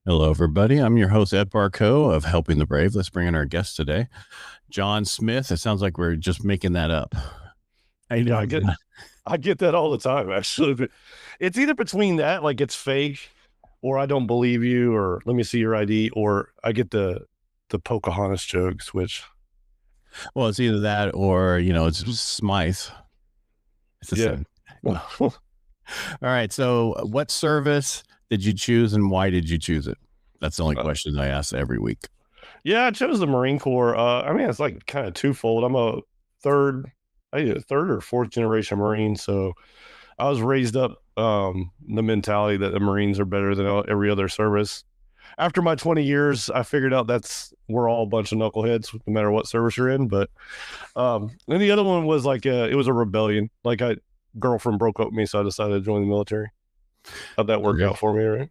Hello, everybody. I'm your host, Ed Parcaut of Helping the Brave. Let's bring in our guest today, John Smith. It sounds like we're just making that up. How you Yeah, I doing, get John? I get that all the time, actually. But it's either between that, like it's fake, or I don't believe you, or let me see your ID, or I get the Pocahontas jokes, which Well, it's either that or, it's Smythe. It's the yeah. same. Well, all right. So, what service did you choose and why did you choose it? That's the only Uh, question I ask every week. yeah, I chose the Marine Corps. I mean, it's like kind of twofold. I'm a third, third or fourth generation Marine, so I was raised up the mentality that the Marines are better than every other service. After my 20 years, I figured out we're all a bunch of knuckleheads, no matter what service you're in. But and the other one was like it was a rebellion. Like I girlfriend broke up with me, so I decided to join the military. How'd that work Okay. out for me, right?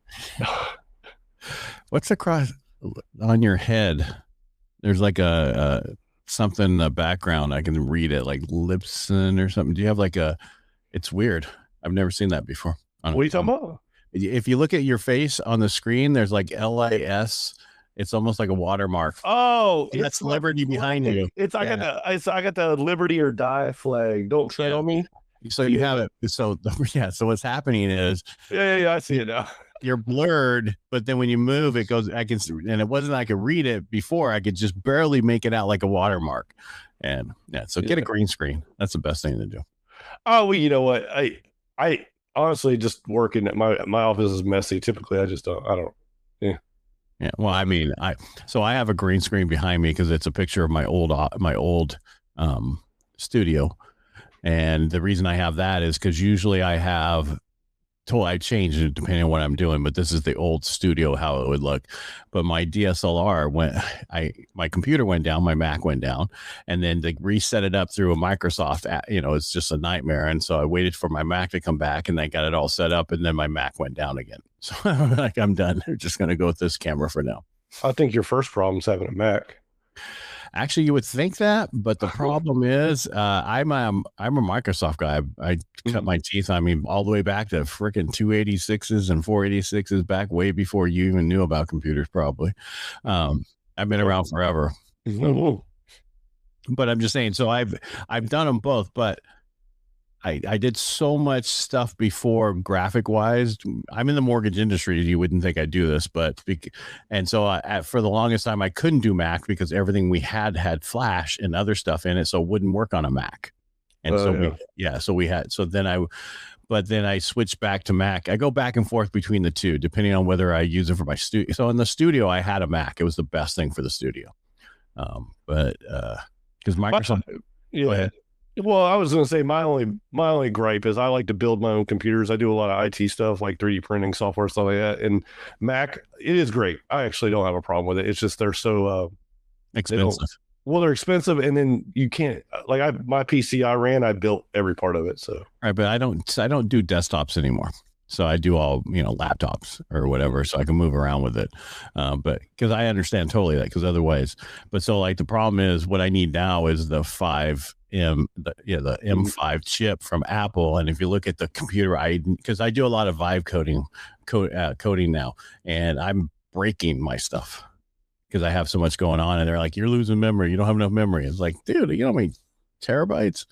What's across on your head? There's like a something in the background. I can read it like Lipson or something. Do you have like a, it's weird. I've never seen that before. What are you talking about? If you look at your face on the screen, there's like LIS. It's almost like a watermark. Oh, it's That's my Liberty behind flag. you. It's Yeah. I got the Liberty or Die flag. Don't tread Yeah. on me. So you have it. So yeah. So what's happening is Yeah. I see it now. you're blurred, but then when you move, it goes. I can, and it wasn't I could read it before. I could just barely make it out like a watermark. And yeah, so get a Yeah. green screen. That's the best thing to do. Oh, well, you know what? I honestly just working at my office is messy. Typically, I just don't. I don't. Yeah. Yeah. Well, I mean, I have a green screen behind me because it's a picture of my old studio, and the reason I have that is because usually I change it depending on what I'm doing, but this is the old studio how it would look. But my DSLR went, my computer went down, my Mac went down, and then to reset it up through a Microsoft, it's just a nightmare. And so I waited for my Mac to come back, and I got it all set up, and then my Mac went down again. So like I'm done. We're just gonna go with this camera for now. I think your first problem is having a Mac. Actually, you would think that, but the problem is, I'm a Microsoft guy. I cut Mhm. my teeth. I mean, all the way back to freaking 286s and 486s, back way before you even knew about computers. Probably, I've been around forever. Mhm. But I'm just saying. So I've done them both, but I did so much stuff before graphic wise. I'm in the mortgage industry. You wouldn't think I'd do this, and so for the longest time, I couldn't do Mac because everything we had Flash and other stuff in it. So it wouldn't work on a Mac. And so Yeah. but then I switched back to Mac. I go back and forth between the two, depending on whether I use it for my studio. So in the studio, I had a Mac. It was the best thing for the studio. But because My, Microsoft, go yeah. ahead. Well, I was going to say my only gripe is I like to build my own computers. I do a lot of IT stuff like 3D printing software, stuff like that. And Mac, it is great. I actually don't have a problem with it. It's just they're so they don't Expensive. well, they're expensive, and then you can't like my PC I ran, I built every part of it. So Right, but I don't do desktops anymore. So I do all laptops or whatever, so I can move around with it. But because I understand totally that, because otherwise, but so like the problem is what I need now is the 5M, the M5 chip from Apple. And if you look at the computer, because I do a lot of Vive coding now, and I'm breaking my stuff because I have so much going on, and they're like, "You're losing memory. You don't have enough memory." It's like, dude, you know how many terabytes?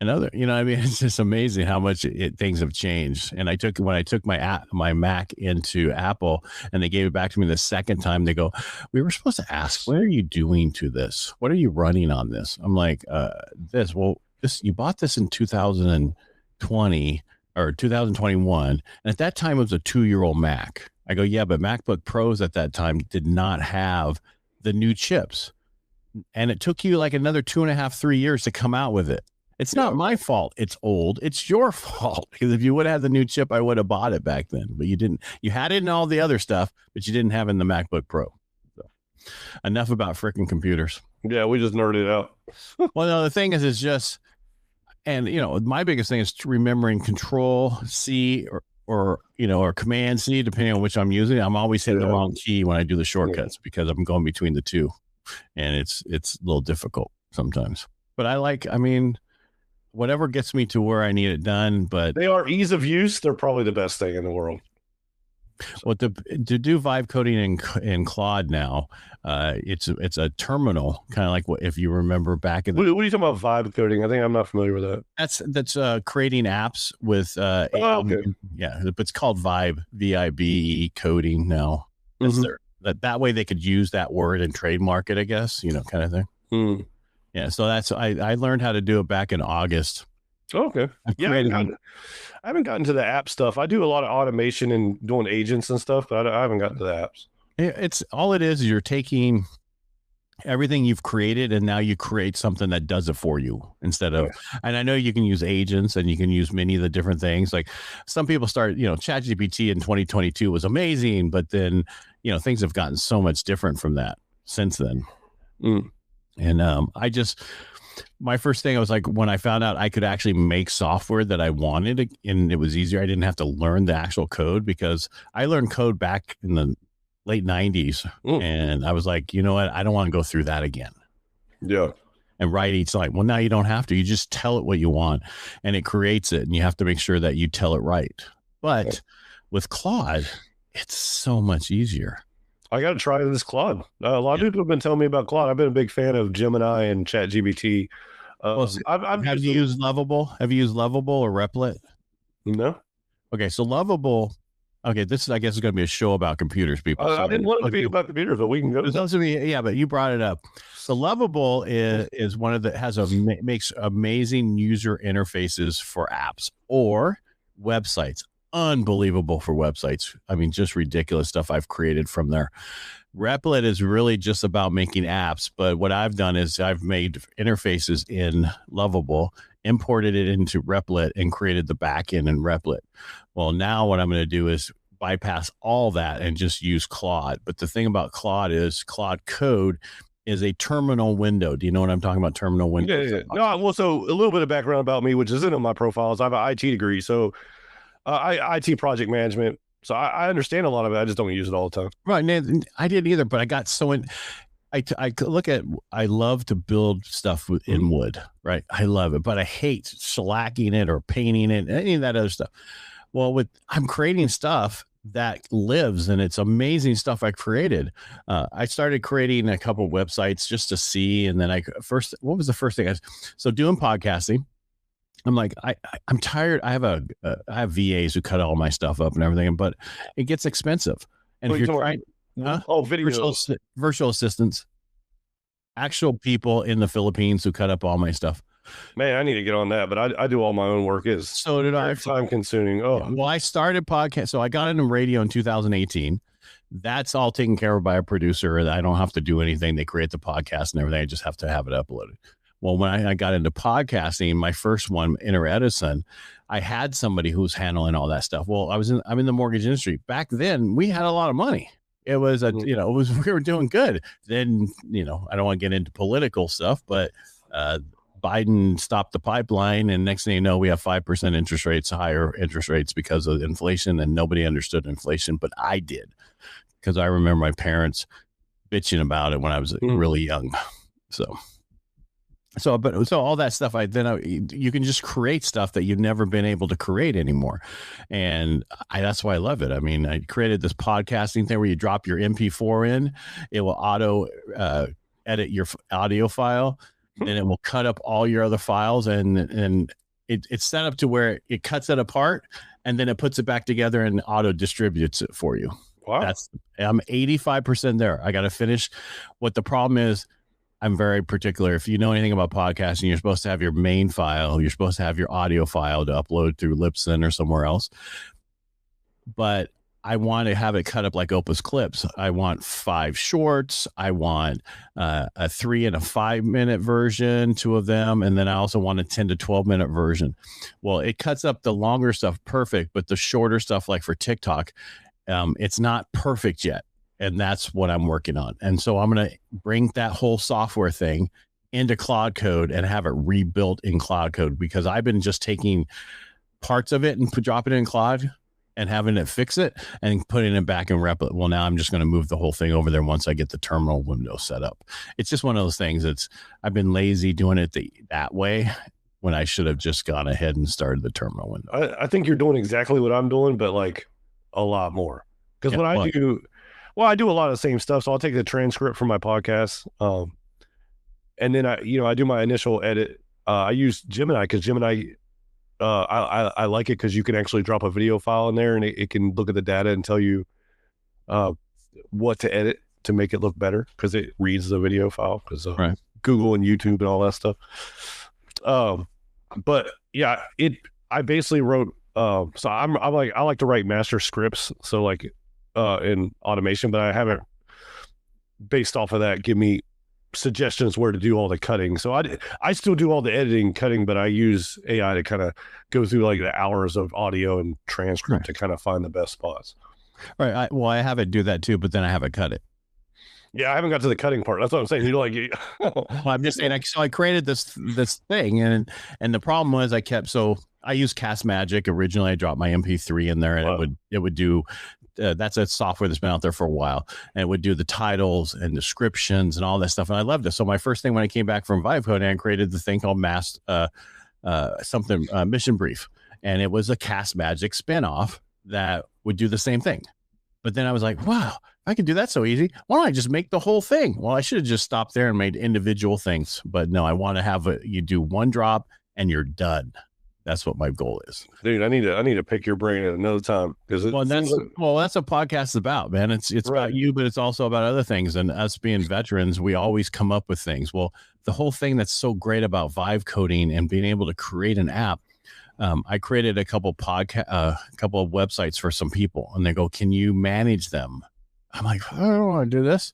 Another, I mean, it's just amazing how much things have changed. And when I took my Mac into Apple, and they gave it back to me the second time, they go, "We were supposed to ask, what are you doing to this? What are you running on this?" I'm like, this. Well, you bought this in 2020 or 2021, and at that time it was a 2-year-old Mac. I go, yeah, but MacBook Pros at that time did not have the new chips, and it took you like another 2.5, 3 years to come out with it. It's not yeah, my fault it's old. It's your fault. Because if you would have had the new chip, I would have bought it back then. But you didn't. You had it in all the other stuff, but you didn't have it in the MacBook Pro. So enough about freaking computers. yeah, we just nerded out. Well, no, the thing is, it's just, and my biggest thing is remembering Control C or Command C, depending on which I'm using. I'm always hitting the Yeah, wrong key when I do the yeah. shortcuts because I'm going between the two, and it's a little difficult sometimes. But I mean, whatever gets me to where I need it done. But They are ease of use. They're probably the best thing in the world. So, Well, to do vibe coding in Claude now, it's a terminal, kind of like what if you remember back in the. what are you talking about vibe coding? I think I'm not familiar with that. That's creating apps with Oh, okay. yeah, it's called Vibe VIBE coding now. That's Mm-hmm. their that way they could use that word and trademark it, I guess, kind of thing. Mm. Yeah, so that's I learned how to do it back in August. Okay. I've Yeah, created I haven't gotten to the app stuff. I do a lot of automation and doing agents and stuff, but I haven't gotten to the apps. it's all it is you're taking everything you've created and now you create something that does it for you instead of and I know you can use agents and you can use many of the different things. Like some people start, ChatGPT in 2022 was amazing, but then things have gotten so much different from that since then. Mm. And my first thing I was like, when I found out I could actually make software that I wanted and it was easier, I didn't have to learn the actual code because I learned code back in the late 90s. And I was like, you know what? I don't want to go through that again. Yeah. And write each like, well, now you don't have to. You just tell it what you want and it creates it. And you have to make sure that you tell it right. But with Claude, it's so much easier. I got to try this Claude. A lot of people have been telling me about Claude. I've been a big fan of Gemini and ChatGPT. Have you used Lovable? Have you used Lovable or Replit? No. Okay, so Lovable. Okay, this is, I guess, is going to be a show about computers, people. I didn't want it to be about computers, but we can go. Yeah, but you brought it up. So Lovable is one of the makes amazing user interfaces for apps or websites. Unbelievable for websites. I mean, just ridiculous stuff I've created from there. Replit is really just about making apps, but what I've done is I've made interfaces in Lovable, imported it into Replit, and created the backend in Replit. Well, now what I'm going to do is bypass all that and just use Claude. But the thing about Claude is Claude Code is a terminal window. Do you know what I'm talking about? Terminal window. Yeah. No, well, so a little bit of background about me, which isn't on my profiles. I have an IT degree, so IT project management. So I understand a lot of it. I just don't use it all the time. Right. I didn't either, but I got so in. I love to build stuff in wood, right? I love it, but I hate shellacking it or painting it, any of that other stuff. Well, I'm creating stuff that lives and it's amazing stuff I created. I started creating a couple websites just to see. And then what was the first thing? So doing podcasting, I'm like, I'm tired. I have VAs who cut all my stuff up and everything, but it gets expensive. And if you're trying, video virtual assistants, actual people in the Philippines who cut up all my stuff. Man, I need to get on that, but I do all my own work. So did I. Time consuming. Oh, yeah. Well, I started podcast. So I got into radio in 2018. That's all taken care of by a producer. I don't have to do anything. They create the podcast and everything. I just have to have it uploaded. Well, when I got into podcasting, my first one, Inter Edison, I had somebody who was handling all that stuff. Well, I'm in the mortgage industry. Back then, we had a lot of money. It was we were doing good. Then, I don't want to get into political stuff, but Biden stopped the pipeline, and next thing you know, we have 5% higher interest rates because of inflation, and nobody understood inflation, but I did, because I remember my parents bitching about it when I was really young. So all that stuff, you can just create stuff that you've never been able to create anymore. And that's why I love it. I mean, I created this podcasting thing where you drop your MP4 in, it will auto edit your audio file, and it will cut up all your other files. And it's set up to where it cuts it apart and then it puts it back together and auto distributes it for you. Wow. I'm 85% there. I got to finish. What the problem is, I'm very particular. If you know anything about podcasting, you're supposed to have your main file. You're supposed to have your audio file to upload through Libsyn or somewhere else. But I want to have it cut up like Opus Clips. I want 5 shorts. I want a 3 and a 5 minute version, 2 of them. And then I also want a 10 to 12 minute version. Well, it cuts up the longer stuff perfect, but the shorter stuff, like for TikTok, it's not perfect yet. And that's what I'm working on. And so I'm going to bring that whole software thing into Claude Code and have it rebuilt in Claude Code, because I've been just taking parts of it and dropping it in Claude and having it fix it and putting it back in Replit. Well, now I'm just going to move the whole thing over there once I get the terminal window set up. It's just one of those things. I've been lazy doing it that way when I should have just gone ahead and started the terminal window. I think you're doing exactly what I'm doing, but like a lot more. Because Yeah. what I do, well, I do a lot of the same stuff. So I'll take the transcript from my podcast, and then I do my initial edit. I use Gemini because Gemini, I like it because you can actually drop a video file in there and it can look at the data and tell you what to edit to make it look better because it reads the video file because Right. Google and YouTube and all that stuff. But yeah, I basically wrote. So I like to write master scripts. So like in automation, but I haven't based off of that give me suggestions where to do all the cutting. So I still do all the editing, cutting, but I use AI to kind of go through like the hours of audio and transcript to kind of find the best spots. Right. I have it do that too, but then I have it cut it. Yeah, I haven't got to the cutting part. That's what I'm saying. You like, Well, I'm just saying. So I created this thing, and the problem was I used Cast Magic originally. I dropped my MP3 in there, and Wow. it would do. That's a software that's been out there for a while, and it would do the titles and descriptions and all that stuff. And I loved it. So my first thing when I came back from Vive Coding, I created the thing called Mission Brief, and it was a Cast Magic spinoff that would do the same thing. But then I was like, wow, I can do that so easy. Why don't I just make the whole thing? Well, I should have just stopped there and made individual things. But no, I want to have you do one drop and you're done. That's what my goal is. Dude, I need to pick your brain at another time because that's what podcast is about, man. It's right. About you, but it's also about other things. And us being veterans, we always come up with things. Well, the whole thing that's so great about Vive coding and being able to create an app. I created a couple of websites for some people, and they go, "Can you manage them?" I'm like, I don't want to do this.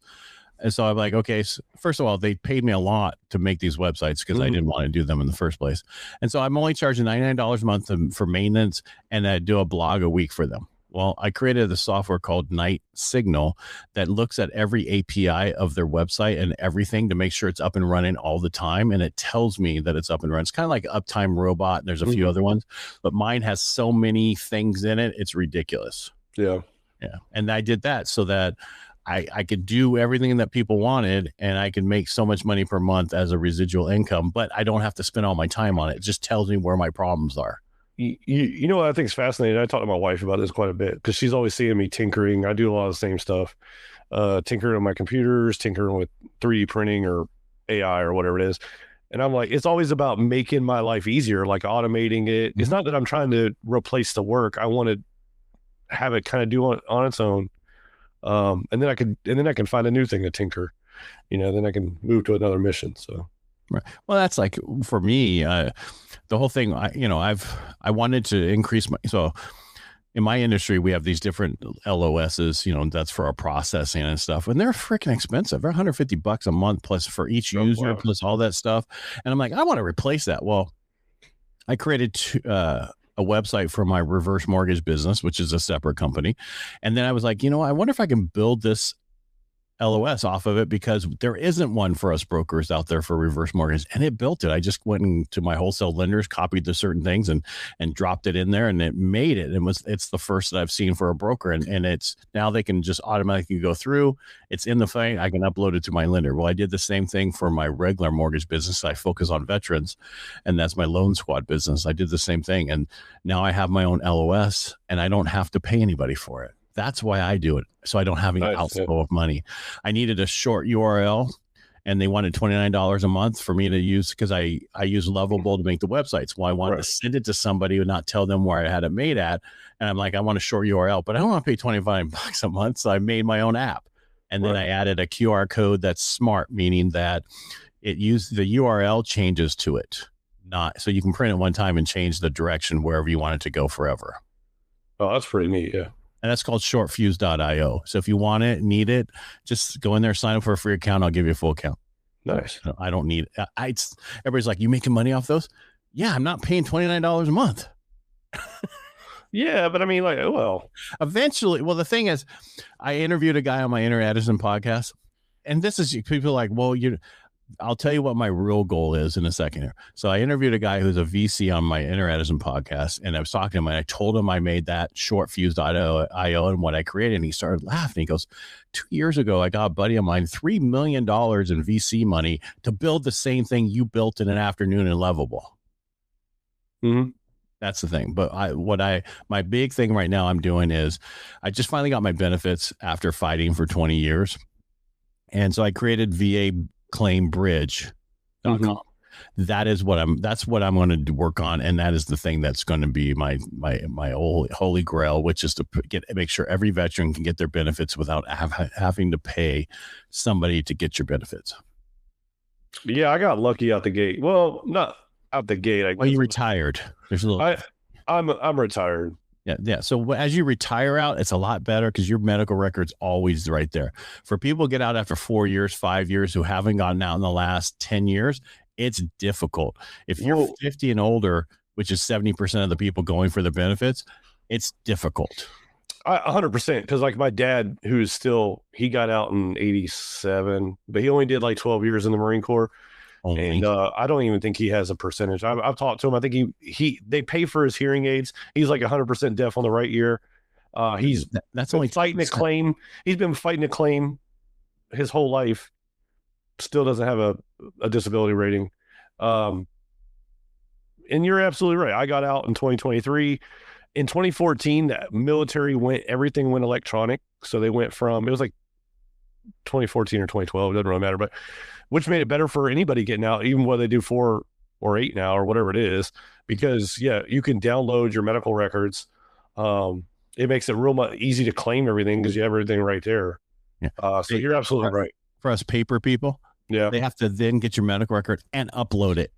And so I'm like, okay, so first of all, they paid me a lot to make these websites because I didn't want to do them in the first place. And so I'm only charging $99 a month for maintenance, and I do a blog a week for them. Well, I created a software called Night Signal that looks at every API of their website and everything to make sure it's up and running all the time. And it tells me that it's up and running. It's kind of like Uptime Robot. And there's a few other ones, but mine has so many things in it. It's ridiculous. Yeah. Yeah. And I did that so that I could do everything that people wanted, and I could make so much money per month as a residual income, but I don't have to spend all my time on it. It just tells me where my problems are. You know what I think is fascinating? I talk to my wife about this quite a bit because she's always seeing me tinkering. I do a lot of the same stuff, tinkering on my computers, tinkering with 3D printing or AI or whatever it is. And I'm like, it's always about making my life easier, like automating it. It's not that I'm trying to replace the work. I want to have it kind of do on its own. And then I can find a new thing to tinker, then I can move to another mission. So. Right. Well, that's like for me, the whole thing, I wanted to increase so in my industry, we have these different LOSs, that's for our processing and stuff. And they're freaking expensive. They're $150 a month plus for each user, plus all that stuff. And I'm like, I want to replace that. Well, I created a website for my reverse mortgage business, which is a separate company. And then I was like, I wonder if I can build this LOS off of it because there isn't one for us brokers out there for reverse mortgage, and it built it. I just went into my wholesale lenders, copied the certain things and dropped it in there, and it made it. And it's the first that I've seen for a broker, and it's now they can just automatically go through. It's in the thing. I can upload it to my lender. Well, I did the same thing for my regular mortgage business. I focus on veterans, and that's my loan squad business. I did the same thing, and now I have my own LOS, and I don't have to pay anybody for it. That's why I do it. So I don't have any outflow of money. I needed a short URL, and they wanted $29 a month for me to use because I use Lovable to make the websites. Well, I wanted to send it to somebody and not tell them where I had it made at. And I'm like, I want a short URL, but I don't want to pay $25 a month. So I made my own app. And then I added a QR code that's smart, meaning that it used the URL changes to it. So you can print it one time and change the direction wherever you want it to go forever. Oh, that's pretty neat. Yeah. And that's called shortfuse.io. So if you want it, need it, just go in there, sign up for a free account. I'll give you a full account. Nice. I don't need it. Everybody's like, you making money off those? Yeah, I'm not paying $29 a month. Yeah, but I mean, eventually. Well, the thing is, I interviewed a guy on my Inner Edison podcast, and this is people are like, well, I'll tell you what my real goal is in a second here. So I interviewed a guy who's a VC on my Inner Edison podcast, and I was talking to him, and I told him I made that shortfuse.io and what I created, and he started laughing. He goes, 2 years ago, I got a buddy of mine $3 million in VC money to build the same thing you built in an afternoon in Lovable. Mm-hmm. That's the thing. But my big thing right now I'm doing is I just finally got my benefits after fighting for 20 years. And so I created VA Claim Bridge.com. Mm-hmm. That's what I'm going to work on. And that is the thing that's going to be my holy grail, which is to make sure every veteran can get their benefits without having to pay somebody to get your benefits. Yeah, I got lucky out the gate. Well, not out the gate. I guess. Well, you retired. There's a little. I'm retired. Yeah. So as you retire out, it's a lot better because your medical record's always right there. For people who get out after 4 years, 5 years who haven't gotten out in the last 10 years, it's difficult. If you're 50 and older, which is 70% of the people going for the benefits, it's difficult. 100%. Because like my dad, he got out in 87, but he only did like 12 years in the Marine Corps. And I don't even think he has a percentage. I've talked to him. I think they pay for his hearing aids. He's like 100% deaf on the right ear. That's only fighting 10%. A claim. He's been fighting a claim his whole life. Still doesn't have a disability rating. And you're absolutely right. I got out in 2023. In 2014, the military everything went electronic. So they went from, it was like 2014 or 2012, it doesn't really matter, but which made it better for anybody getting out, even whether they do 4 or 8 now or whatever it is, because you can download your medical records. It makes it real easy to claim everything because you have everything right there. Yeah. So you're absolutely right. For us paper people, they have to then get your medical record and upload it.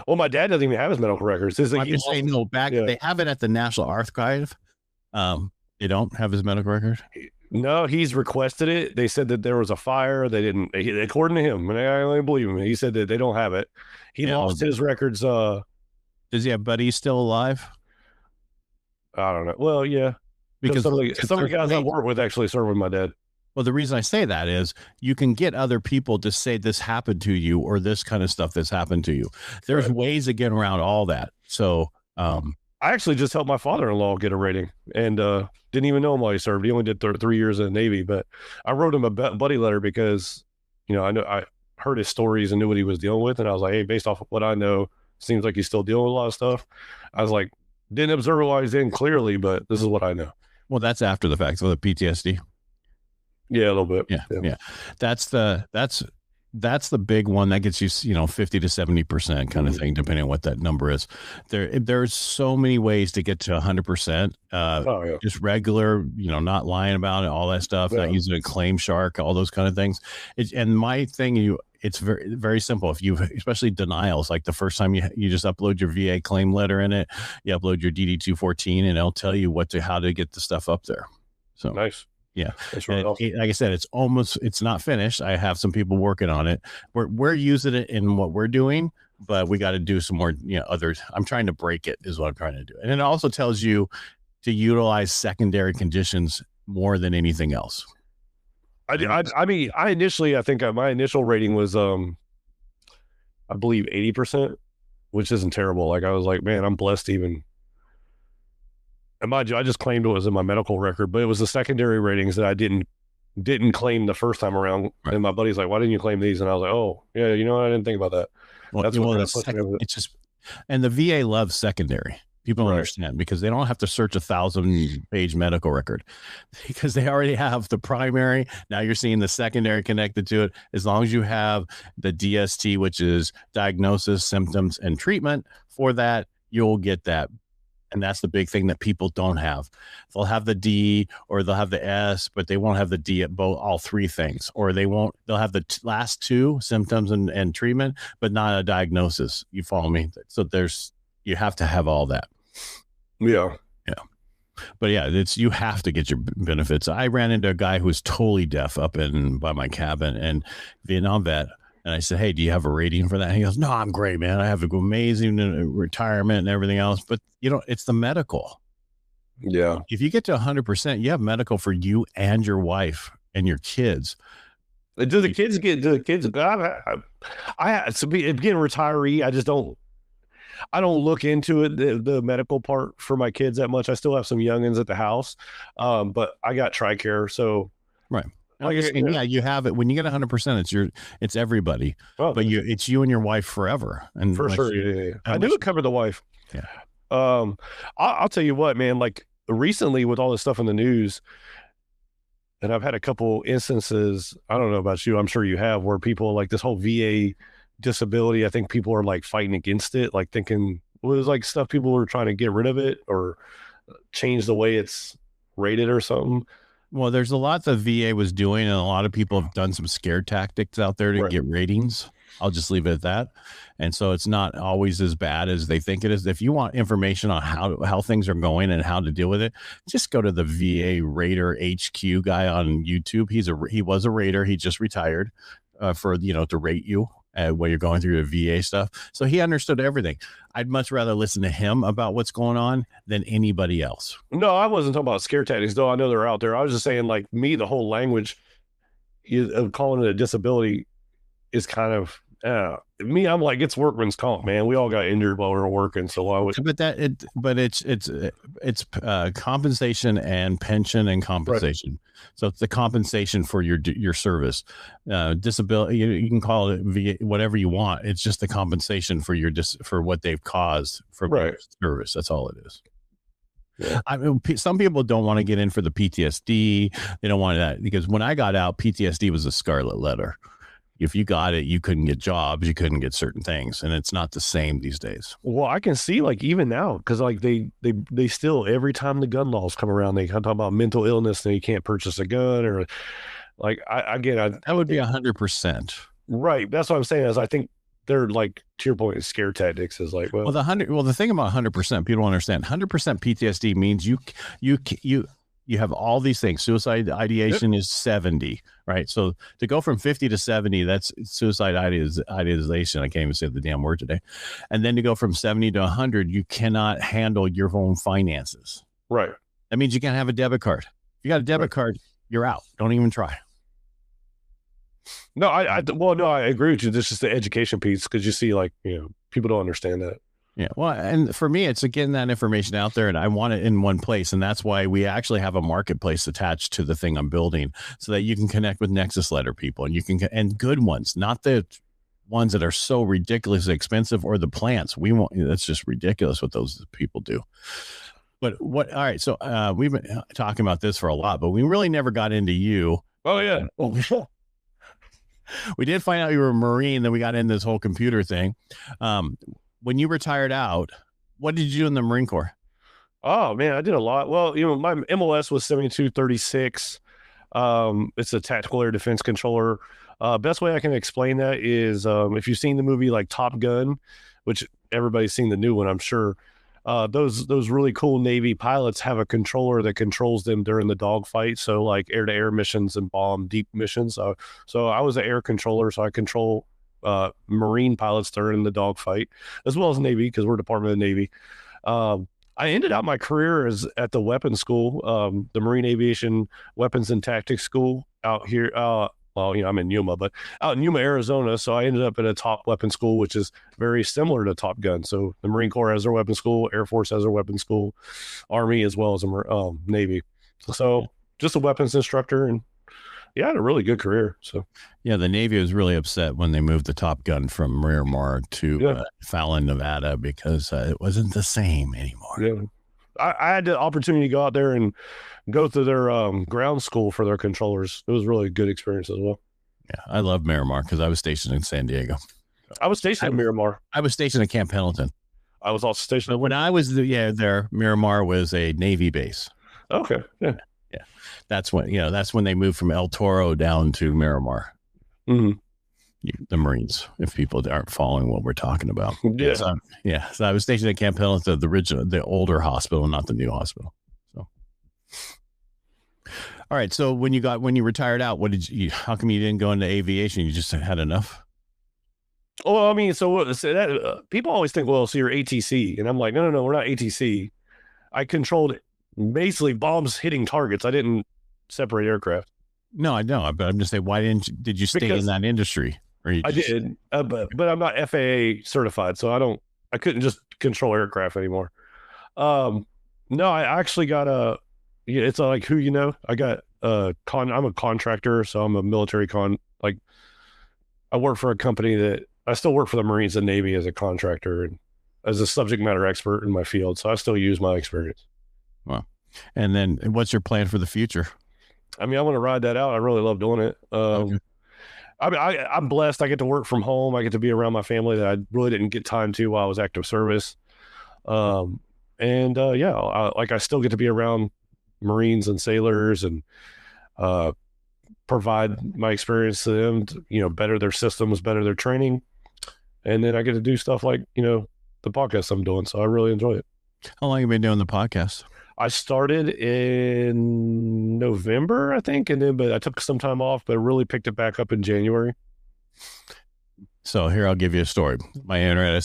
Well, my dad doesn't even have his medical records. They have it at the National Archive. They don't have his medical record. No, he's requested it. They said that there was a fire. They didn't, according to him, and I only believe him. He said that they don't have it. He lost his records. Does he have buddies still alive? I don't know. Well, yeah, because some of the guys I work with actually serve with my dad. Well, the reason I say that is you can get other people to say this happened to you or this kind of stuff that's happened to you. There's ways to get around all that. So, I actually just helped my father-in-law get a rating and didn't even know him while he served. He only did 3 years in the Navy, but I wrote him a buddy letter because, I heard his stories and knew what he was dealing with. And I was like, hey, based off of what I know, seems like he's still dealing with a lot of stuff. I was like, didn't observe it while he's in clearly, but this is what I know. Well, that's after the fact. So the PTSD. Yeah, a little bit. Yeah. That's the big one that gets you, 50 to 70% kind of thing, depending on what that number is. There's so many ways to get to 100%. Just regular, not lying about it, all that stuff, not using a claim shark, all those kind of things. And my thing, it's very, very simple. If you, especially denials, like the first time you just upload your VA claim letter in it, you upload your DD-214 and it'll tell you how to get the stuff up there. So nice. Yeah. Really awesome. Like I said, it's not finished. I have some people working on it. We're using it in what we're doing, but we got to do some more, others. I'm trying to break it is what I'm trying to do. And it also tells you to utilize secondary conditions more than anything else. I think my initial rating was, I believe 80%, which isn't terrible. Like I was like, man, I'm blessed even. And mind you, I just claimed it was in my medical record, but it was the secondary ratings that I didn't claim the first time around. Right. And my buddy's like, why didn't you claim these? And I was like, oh, yeah, I didn't think about that. Well, it's just, and the VA loves secondary. People don't understand because they don't have to search 1,000-page medical record because they already have the primary. Now you're seeing the secondary connected to it. As long as you have the DST, which is diagnosis, symptoms, and treatment for that, you'll get that. And that's the big thing that people don't have. They'll have the D or they'll have the S, but they won't have the D at all 3 things. Or they'll have the last 2 symptoms and treatment, but not a diagnosis. You follow me? So you have to have all that. Yeah. But yeah, you have to get your benefits. I ran into a guy who was totally deaf up by my cabin and Vietnam vet. And I said, hey, do you have a rating for that? And he goes, no, I'm great, man. I have an amazing retirement and everything else. But, it's the medical. Yeah. If you get to 100%, you have medical for you and your wife and your kids. Do the kids get, being retiree, I don't look into it, the medical part for my kids that much. I still have some youngins at the house. But I got TRICARE. So. Right. You have it when you get 100%. It's everybody, but it's you and your wife forever, and for sure. Yeah. I knew it covered the wife. Yeah, I'll tell you what, man, like recently with all this stuff in the news, and I've had a couple instances, I don't know about you, I'm sure you have, where people like this whole VA disability, I think people are like fighting against it, like thinking well, it was like stuff people were trying to get rid of it or change the way it's rated or something. Well, there's a lot the VA was doing, and a lot of people have done some scare tactics out there to Right. get ratings. I'll just leave it at that. And so it's not always as bad as they think it is. If you want information on how things are going and how to deal with it, just go to the VA Raider HQ guy on YouTube. He was a raider. He just retired for to rate you while you're going through the VA stuff. So he understood everything. I'd much rather listen to him about what's going on than anybody else. No, I wasn't talking about scare tactics, though. I know they're out there. I was just saying, like me, the whole language of calling it a disability is kind of me. I'm like, it's workman's comp, man. We all got injured while we were working, so why would? But it's compensation and pension and compensation. Right. So it's the compensation for your service, disability. You can call it whatever you want. It's just the compensation for for what they've caused for right. service. That's all it is. Yeah. I mean, some people don't want to get in for the PTSD. They don't want that because when I got out, PTSD was a scarlet letter. If you got it, you couldn't get jobs, you couldn't get certain things, and it's not the same these days. Well, I can see like even now because like they still every time the gun laws come around, they talk about mental illness and you can't purchase a gun or like that would be 100%. Right. That's what I'm saying is I think they're like to your point, scare tactics is like the thing about 100%, people don't understand 100% PTSD means you have all these things. Suicide ideation is 70, right? So to go from 50 to 70, that's suicide ideation. I can't even say the damn word today. And then to go from 70 to 100, you cannot handle your own finances. Right. That means you can't have a debit card. If you got a debit card, you're out. Don't even try. No, I agree with you. This is the education piece because you see, like, people don't understand that. Yeah. Well, and for me, it's getting that information out there and I want it in one place. And that's why we actually have a marketplace attached to the thing I'm building so that you can connect with Nexus Letter people and good ones, not the ones that are so ridiculously expensive or the plants. That's just ridiculous what those people do. But all right. So we've been talking about this for a lot, but we really never got into you. Oh, yeah. We did find out you were a Marine, then we got into this whole computer thing. When you retired out, what did you do in the Marine Corps? Oh man, I did a lot. Well, my MOS was 7236. It's a tactical air defense controller. Best way I can explain that is if you've seen the movie like Top Gun, which everybody's seen the new one, I'm sure. Those really cool Navy pilots have a controller that controls them during the dogfight. So like air-to-air missions and bomb deep missions. So I was an air controller, so I control Marine pilots during the dogfight, as well as Navy because we're Department of the Navy. I ended out my career at the weapons school, the Marine Aviation Weapons and Tactics School out here. I'm in Yuma, but out in Yuma, Arizona. So I ended up at a top weapons school, which is very similar to Top Gun. So the Marine Corps has their weapons school, Air Force has their weapons school, Army as well as Navy. So just a weapons instructor, and I had a really good career. So yeah, the Navy was really upset when they moved the Top Gun from Miramar to Fallon, Nevada, because it wasn't the same anymore. Yeah, I had the opportunity to go out there and go through their ground school for their controllers. It was really a good experience as well. Yeah, I love Miramar because I was stationed in San Diego. I was stationed in Miramar. I was stationed at Camp Pendleton. I was also stationed. But when I was there, Miramar was a Navy base. Okay, yeah. That's when they moved from El Toro down to Miramar. Mm-hmm. The Marines, if people aren't following what we're talking about. Yeah. So I was stationed at Camp Pendleton, the older hospital, not the new hospital. So, all right. So when you retired out, how come you didn't go into aviation? You just had enough? Well, I mean, so that people always think, well, so you're ATC, and I'm like, no, we're not ATC. I controlled basically bombs hitting targets. I didn't separate aircraft. No, I know, but I'm just saying, why did you stay in that industry? I did, but I'm not FAA certified, so I couldn't just control aircraft anymore. No, I actually got it's like who you know. I got I'm a contractor, so I'm a military I work for a company that I still work for the Marines and Navy as a contractor, and as a subject matter expert in my field. So I still use my experience. Wow. And then what's your plan for the future? I mean, I want to ride that out. I really love doing it. Okay. I mean, I'm blessed. I get to work from home. I get to be around my family that I really didn't get time to while I was active service. I still get to be around Marines and sailors and provide my experience to them to, better their systems, better their training. And then I get to do stuff like, the podcast I'm doing. So I really enjoy it. How long have you been doing the podcast? I started in November, I think, but I took some time off, but really picked it back up in January. So here, I'll give you a story. My intern,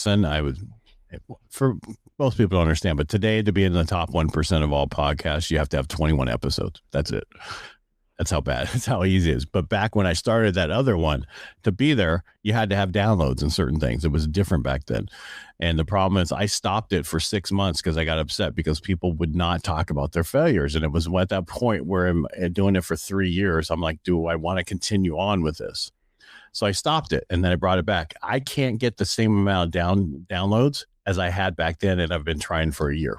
for most people don't understand, but today to be in the top 1% of all podcasts, you have to have 21 episodes. That's it. That's how bad. That's how easy it is. But back when I started that other one, to be there, you had to have downloads and certain things. It was different back then. And the problem is I stopped it for 6 months because I got upset because people would not talk about their failures. And it was at that point where I'm doing it for 3 years. I'm like, do I want to continue on with this? So I stopped it and then I brought it back. I can't get the same amount of downloads as I had back then. And I've been trying for a year.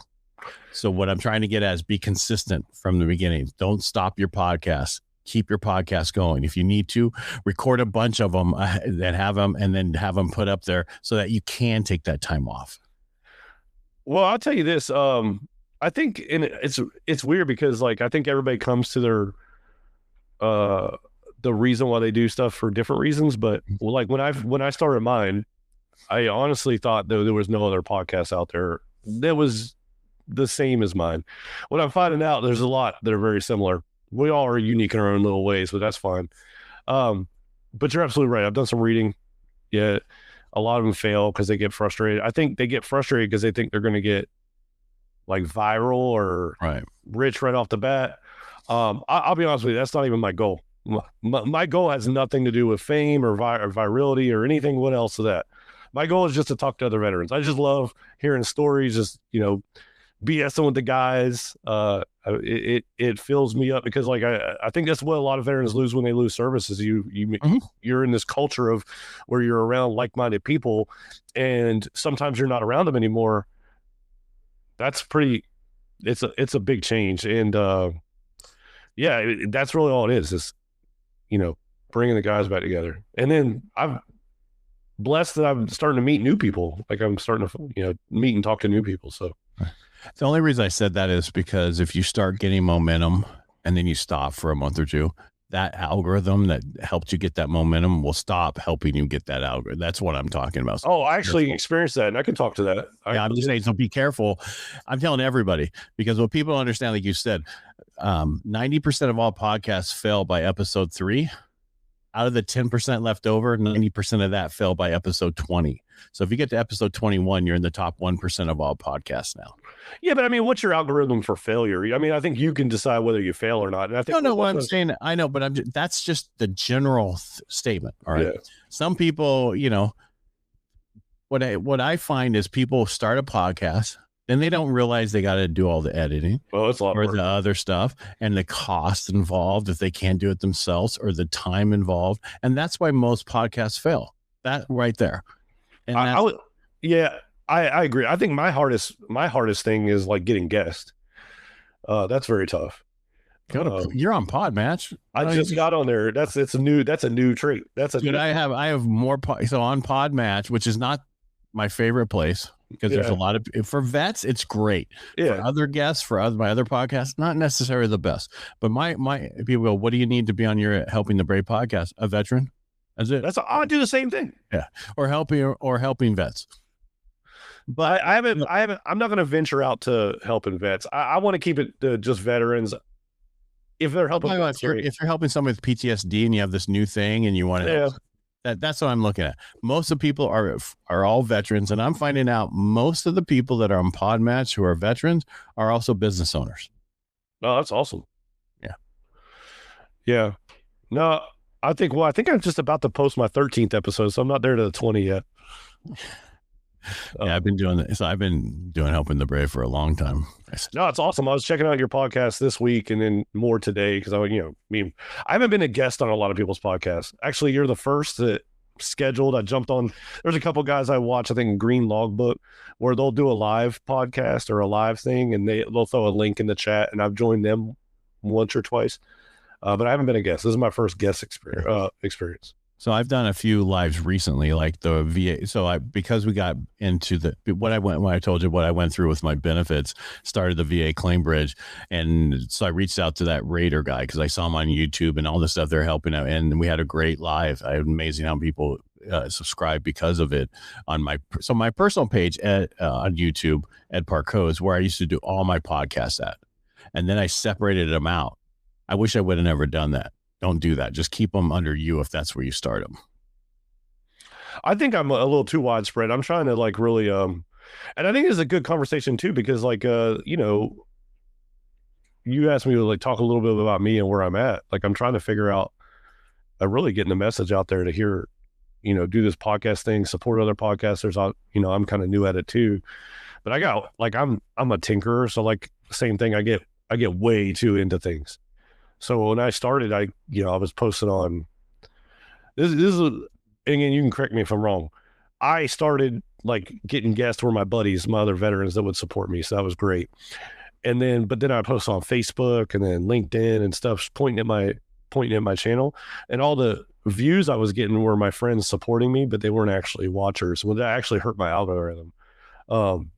So what I'm trying to get at is be consistent from the beginning. Don't stop your podcast. Keep your podcast going. If you need to, record a bunch of them and have them put up there so that you can take that time off. Well, I'll tell you this. I think it's weird because I think everybody comes to their the reason why they do stuff for different reasons. But when I started mine, I honestly thought there was no other podcast out there that was the same as mine. What I'm finding out, there's a lot that are very similar. We all are unique in our own little ways, but that's fine. But you're absolutely right. I've done some reading. Yeah. A lot of them fail because they get frustrated. I think they get frustrated because they think they're going to get viral or rich right off the bat. I'll be honest with you. That's not even my goal. My goal has nothing to do with fame or virality or anything. What else to that? My goal is just to talk to other veterans. I just love hearing stories, just, BSing with the guys. It fills me up because I think that's what a lot of veterans lose when they lose service is you're in this culture of where you're around like-minded people and sometimes you're not around them anymore. That's it's a big change. And that's really all it is bringing the guys back together. And then I'm blessed that I'm starting to meet new people. I'm starting to, meet and talk to new people. So the only reason I said that is because if you start getting momentum and then you stop for a month or two, that algorithm that helped you get that momentum will stop helping you get that algorithm. That's what I'm talking about. So I actually experienced that and I can talk to that. I'm just saying, so be careful. I'm telling everybody, because what people understand, like you said, 90% of all podcasts fail by episode 3. Out of the 10% left over, 90% of that fell by episode 20. So if you get to episode 21, you're in the top 1% of all podcasts now. Yeah, but I mean, what's your algorithm for failure? I mean, I think you can decide whether you fail or not. And I think what I'm saying. I know, but that's just the general statement. All right. Yeah. Some people, what I find is people start a podcast. Then they don't realize they got to do all the editing it's a lot or the other stuff and the cost involved if they can't do it themselves or the time involved. And that's why most podcasts fail. That right there. And I agree. I think my hardest thing is getting guests. That's very tough. You're on Podmatch. I just got on there. That's a new trait. I have more. So on Podmatch, which is not my favorite place. Because there's a lot of, for vets, it's great. Yeah. For other guests, my other podcasts, not necessarily the best. But my people go, what do you need to be on your Helping the Brave podcast? A veteran? That's it. I do the same thing. Yeah. Or helping vets. But I'm not going to venture out to helping vets. I want to keep it to just veterans. If they're helping, if you're helping someone with PTSD and you have this new thing and you want to help. That's what I'm looking at. Most of the people are all veterans, and I'm finding out most of the people that are on Podmatch who are veterans are also business owners. Oh, that's awesome. Yeah. Yeah. No, I think I'm just about to post my 13th episode, so I'm not there to the 20 yet. Yeah, I've been doing Helping the Brave for a long time. No, it's awesome. I was checking out your podcast this week and then more today because I haven't been a guest on a lot of people's podcasts. Actually, you're the first that scheduled. I jumped on. There's a couple guys I watch. I think Green Logbook, where they'll do a live podcast or a live thing, and they'll throw a link in the chat, and I've joined them once or twice. But I haven't been a guest. This is my first guest experience. So I've done a few lives recently, like the VA. So because we got into when I told you what I went through with my benefits, started the VA claim bridge. And so I reached out to that Raider guy because I saw him on YouTube and all the stuff they're helping out. And we had a great live. I had amazing how people subscribe because of it on my personal page on YouTube, Ed Parcaut, is where I used to do all my podcasts at. And then I separated them out. I wish I would have never done that. Don't do that. Just keep them under you if that's where you start them. I think I'm a little too widespread. I'm trying to like really, and I think it's a good conversation too, because like, you know, you asked me to like talk a little bit about me and where I'm at. Like, I'm trying to figure out, really getting the message out there to hear, you know, do this podcast thing, support other podcasters. You know, I'm kind of new at it too, but I got like, I'm a tinkerer. So like same thing. I get way too into things. So when I started, I was posting on this is, again, you can correct me if I'm wrong. I started like getting guests were my buddies, my other veterans that would support me. So that was great. But then I post on Facebook and then LinkedIn and stuff, pointing at my channel, and all the views I was getting were my friends supporting me, but they weren't actually watchers. Well, that actually hurt my algorithm,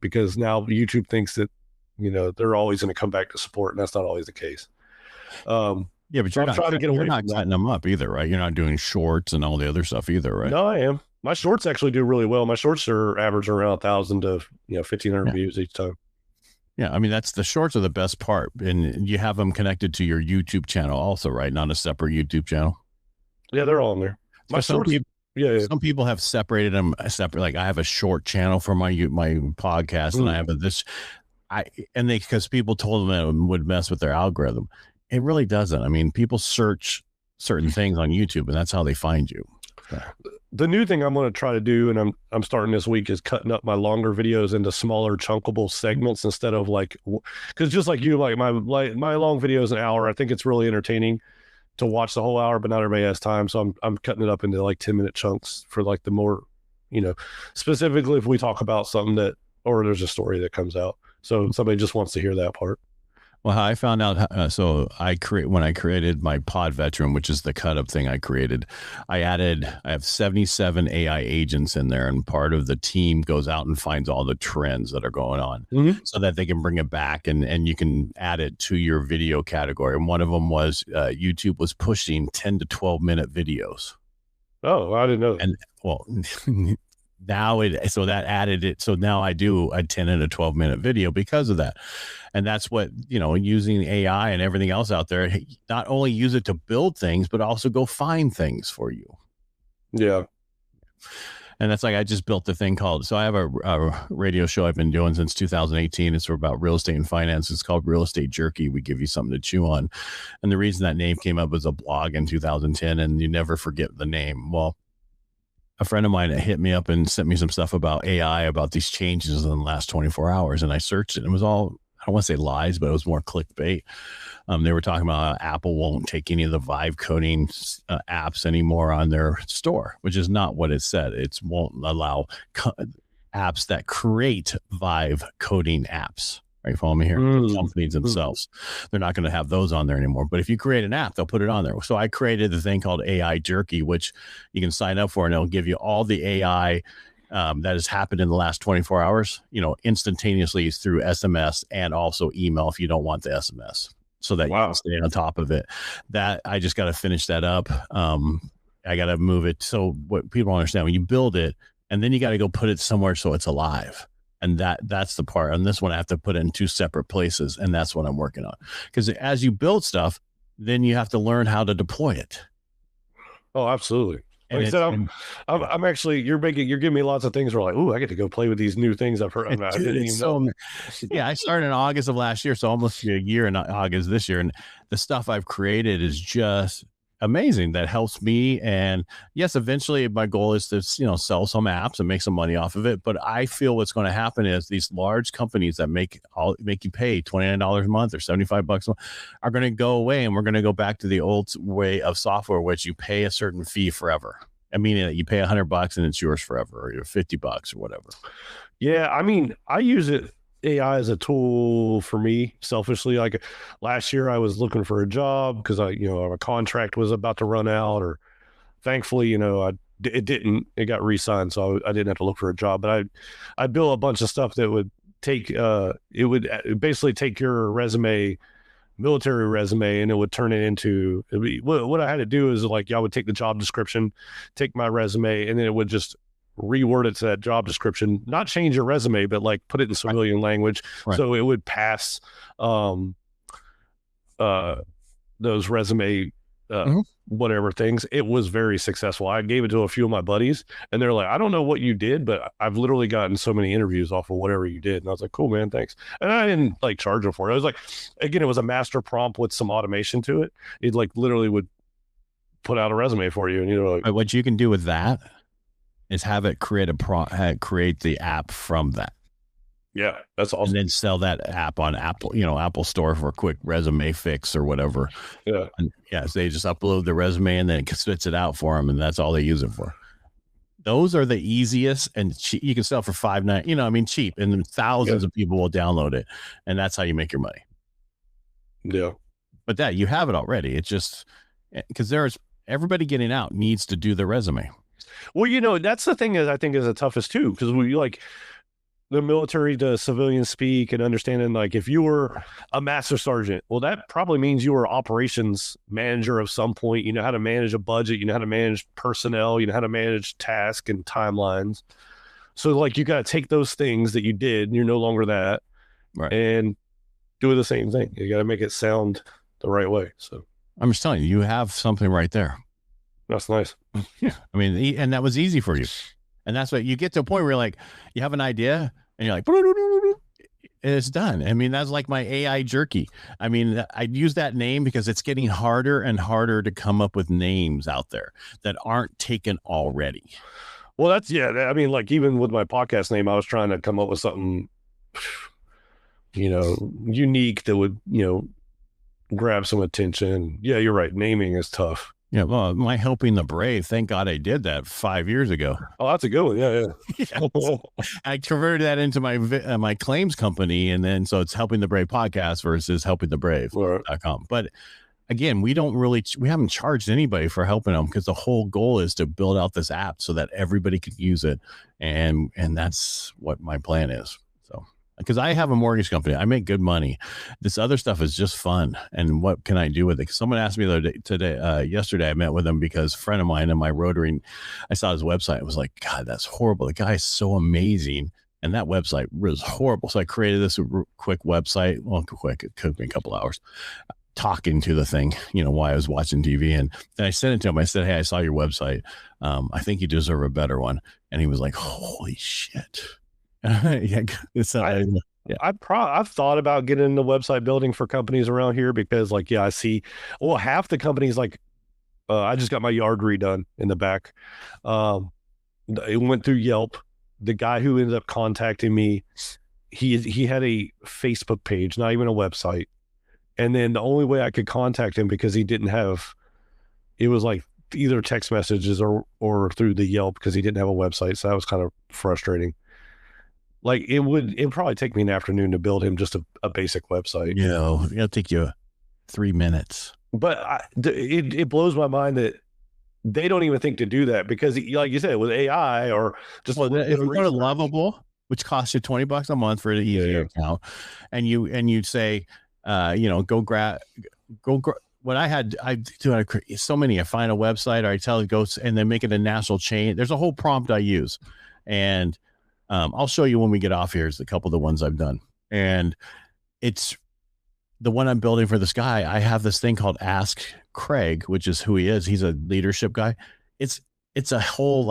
because now YouTube thinks that, you know, they're always going to come back to support, and that's not always the case. Yeah, but you're not trying to get away. You're not cutting them up either, right? You're not doing shorts and all the other stuff either, right? No, I am. My shorts actually do really well. My shorts are averaging around 1,000 to 1,500 views each time. Yeah, I mean, the shorts are the best part, and you have them connected to your YouTube channel also, right? Not a separate YouTube channel. Yeah, they're all in there. My shorts. Some people have separated them separate. Like I have a short channel for my podcast, and I have because people told them that it would mess with their algorithm. It really doesn't. I mean, people search certain things on YouTube, and that's how they find you. So. The new thing I'm going to try to do, and I'm starting this week, is cutting up my longer videos into smaller, chunkable segments instead of like, because just like you, like my long video is an hour. I think it's really entertaining to watch the whole hour, but not everybody has time. So I'm cutting it up into like 10-minute chunks for like the more, you know, specifically if we talk about something or there's a story that comes out. So somebody just wants to hear that part. Well, how I found out, when I created my Pod Veteran, which is the cut up thing I created, I have 77 AI agents in there, and part of the team goes out and finds all the trends that are going on, so that they can bring it back and you can add it to your video category. And one of them was YouTube was pushing 10 to 12 minute videos. Oh, I didn't know that. And well, so that added it. So now I do a 10 and a 12 minute video because of that. And that's what, you know, using AI and everything else out there, not only use it to build things, but also go find things for you. Yeah. And that's like, I just built the thing called, so I have a radio show I've been doing since 2018. It's about real estate and finance. It's called Real Estate Jerky. We give you something to chew on. And the reason that name came up was a blog in 2010, and you never forget the name. Well, a friend of mine hit me up and sent me some stuff about AI, about these changes in the last 24 hours. And I searched it. It was all, I don't want to say lies, but it was more clickbait. They were talking about how Apple won't take any of the Vive coding apps anymore on their store, which is not what it said. It won't allow apps that create Vive coding apps. Right, follow me here. Companies themselves, they're not going to have those on there anymore. But if you create an app, they'll put it on there. So I created the thing called AI Jerky, which you can sign up for, and it'll give you all the AI that has happened in the last 24 hours, you know, instantaneously through SMS and also email if you don't want the SMS, so that you can stay on top of it. That I just got to finish that up. I got to move it. So what people don't understand, when you build it, and then you got to go put it somewhere so it's alive. And that's the part. On this one, I have to put it in two separate places, and that's what I'm working on. Because as you build stuff, then you have to learn how to deploy it. Oh, absolutely. Like I said, I'm actually, you're giving me lots of things where like, ooh, I get to go play with these new things I've heard. I didn't even know. Yeah, I started in August of last year, so almost a year in August this year, and the stuff I've created is just amazing. That helps me. And yes, eventually my goal is to, you know, sell some apps and make some money off of it. But I feel what's going to happen is these large companies that make you pay $29 a month or $75 a month are going to go away, and we're going to go back to the old way of software, which you pay a certain fee forever. I mean, you pay $100 and it's yours forever, or $50 or whatever. Yeah, I mean, I use AI as a tool for me selfishly. Like last year, I was looking for a job because a contract was about to run out, or thankfully, it didn't. It got re-signed, so I didn't have to look for a job. But I built a bunch of stuff that would basically take your resume, military resume, and it would turn it into what I had to do is like I would take the job description, take my resume, and then it would just reword it to that job description, not change your resume, but like put it in civilian language. Right. So it would pass those resume whatever things. It was very successful. I gave it to a few of my buddies and they're like, I don't know what you did, but I've literally gotten so many interviews off of whatever you did. And I was like, cool, man, thanks. And I didn't like charge them for it. I was like, again, it was a master prompt with some automation to it. It like literally would put out a resume for you. And like, what you can do with that is have it create create the app from that. Yeah, that's awesome. And then sell that app on Apple, Apple Store for a quick resume fix or whatever. Yeah. And so they just upload the resume and then it spits it out for them, and that's all they use it for. Those are the easiest, and you can sell for $5.99, cheap, and then thousands of people will download it, and that's how you make your money. Yeah. But that you have it already. It's just because everybody getting out needs to do the resume. Well, that's the thing I think is the toughest too, because we like the military to civilian speak and understanding, like if you were a master sergeant, well, that probably means you were operations manager of some point. You know how to manage a budget, you know how to manage personnel, you know how to manage tasks and timelines. So like you got to take those things that you did and you're no longer that, right, and do the same thing. You got to make it sound the right way. So I'm just telling you have something right there. That's nice. Yeah. And that was easy for you. And that's what you get to a point where you're like, you have an idea and you're like, and it's done. That's like my AI jerky. I use that name because it's getting harder and harder to come up with names out there that aren't taken already. Well, like even with my podcast name, I was trying to come up with something, unique that would, grab some attention. Yeah, you're right. Naming is tough. Yeah, well, my Helping the Brave, thank God I did that 5 years ago. Oh, that's a good one. Yeah. I converted that into my claims company, and then so it's Helping the Brave podcast versus helpingthebrave.com. But again, we haven't charged anybody for helping them because the whole goal is to build out this app so that everybody can use it, and that's what my plan is. Because I have a mortgage company, I make good money. This other stuff is just fun. And what can I do with it? Someone asked me yesterday, I met with him because a friend of mine in my Rotary, I saw his website. I was like, God, that's horrible. The guy is so amazing. And that website was horrible. So I created this quick website. Well, quick, it took me a couple hours talking to the thing, while I was watching TV. And then I sent it to him. I said, hey, I saw your website. I think you deserve a better one. And he was like, holy shit. Yeah, I've thought about getting into website building for companies around here because I see half the companies I just got my yard redone in the back. It went through Yelp. The guy who ended up contacting me, he had a Facebook page, not even a website. And then the only way I could contact him, because he didn't have, it was like either text messages or through the Yelp, because he didn't have a website. So that was kind of frustrating. Like it'd probably take me an afternoon to build him just a basic website. It'll take you 3 minutes. But it blows my mind that they don't even think to do that, because like you said, with AI or just if you go to Lovable, which costs you $20 a month for an easy account, and you say, go grab. What I do so many. I find a website, or I tell it goes, and then make it a national chain. There's a whole prompt I use, and I'll show you when we get off here. Is a couple of the ones I've done, and it's the one I'm building for this guy. I have this thing called Ask Craig, which is who he is. He's a leadership guy. It's a whole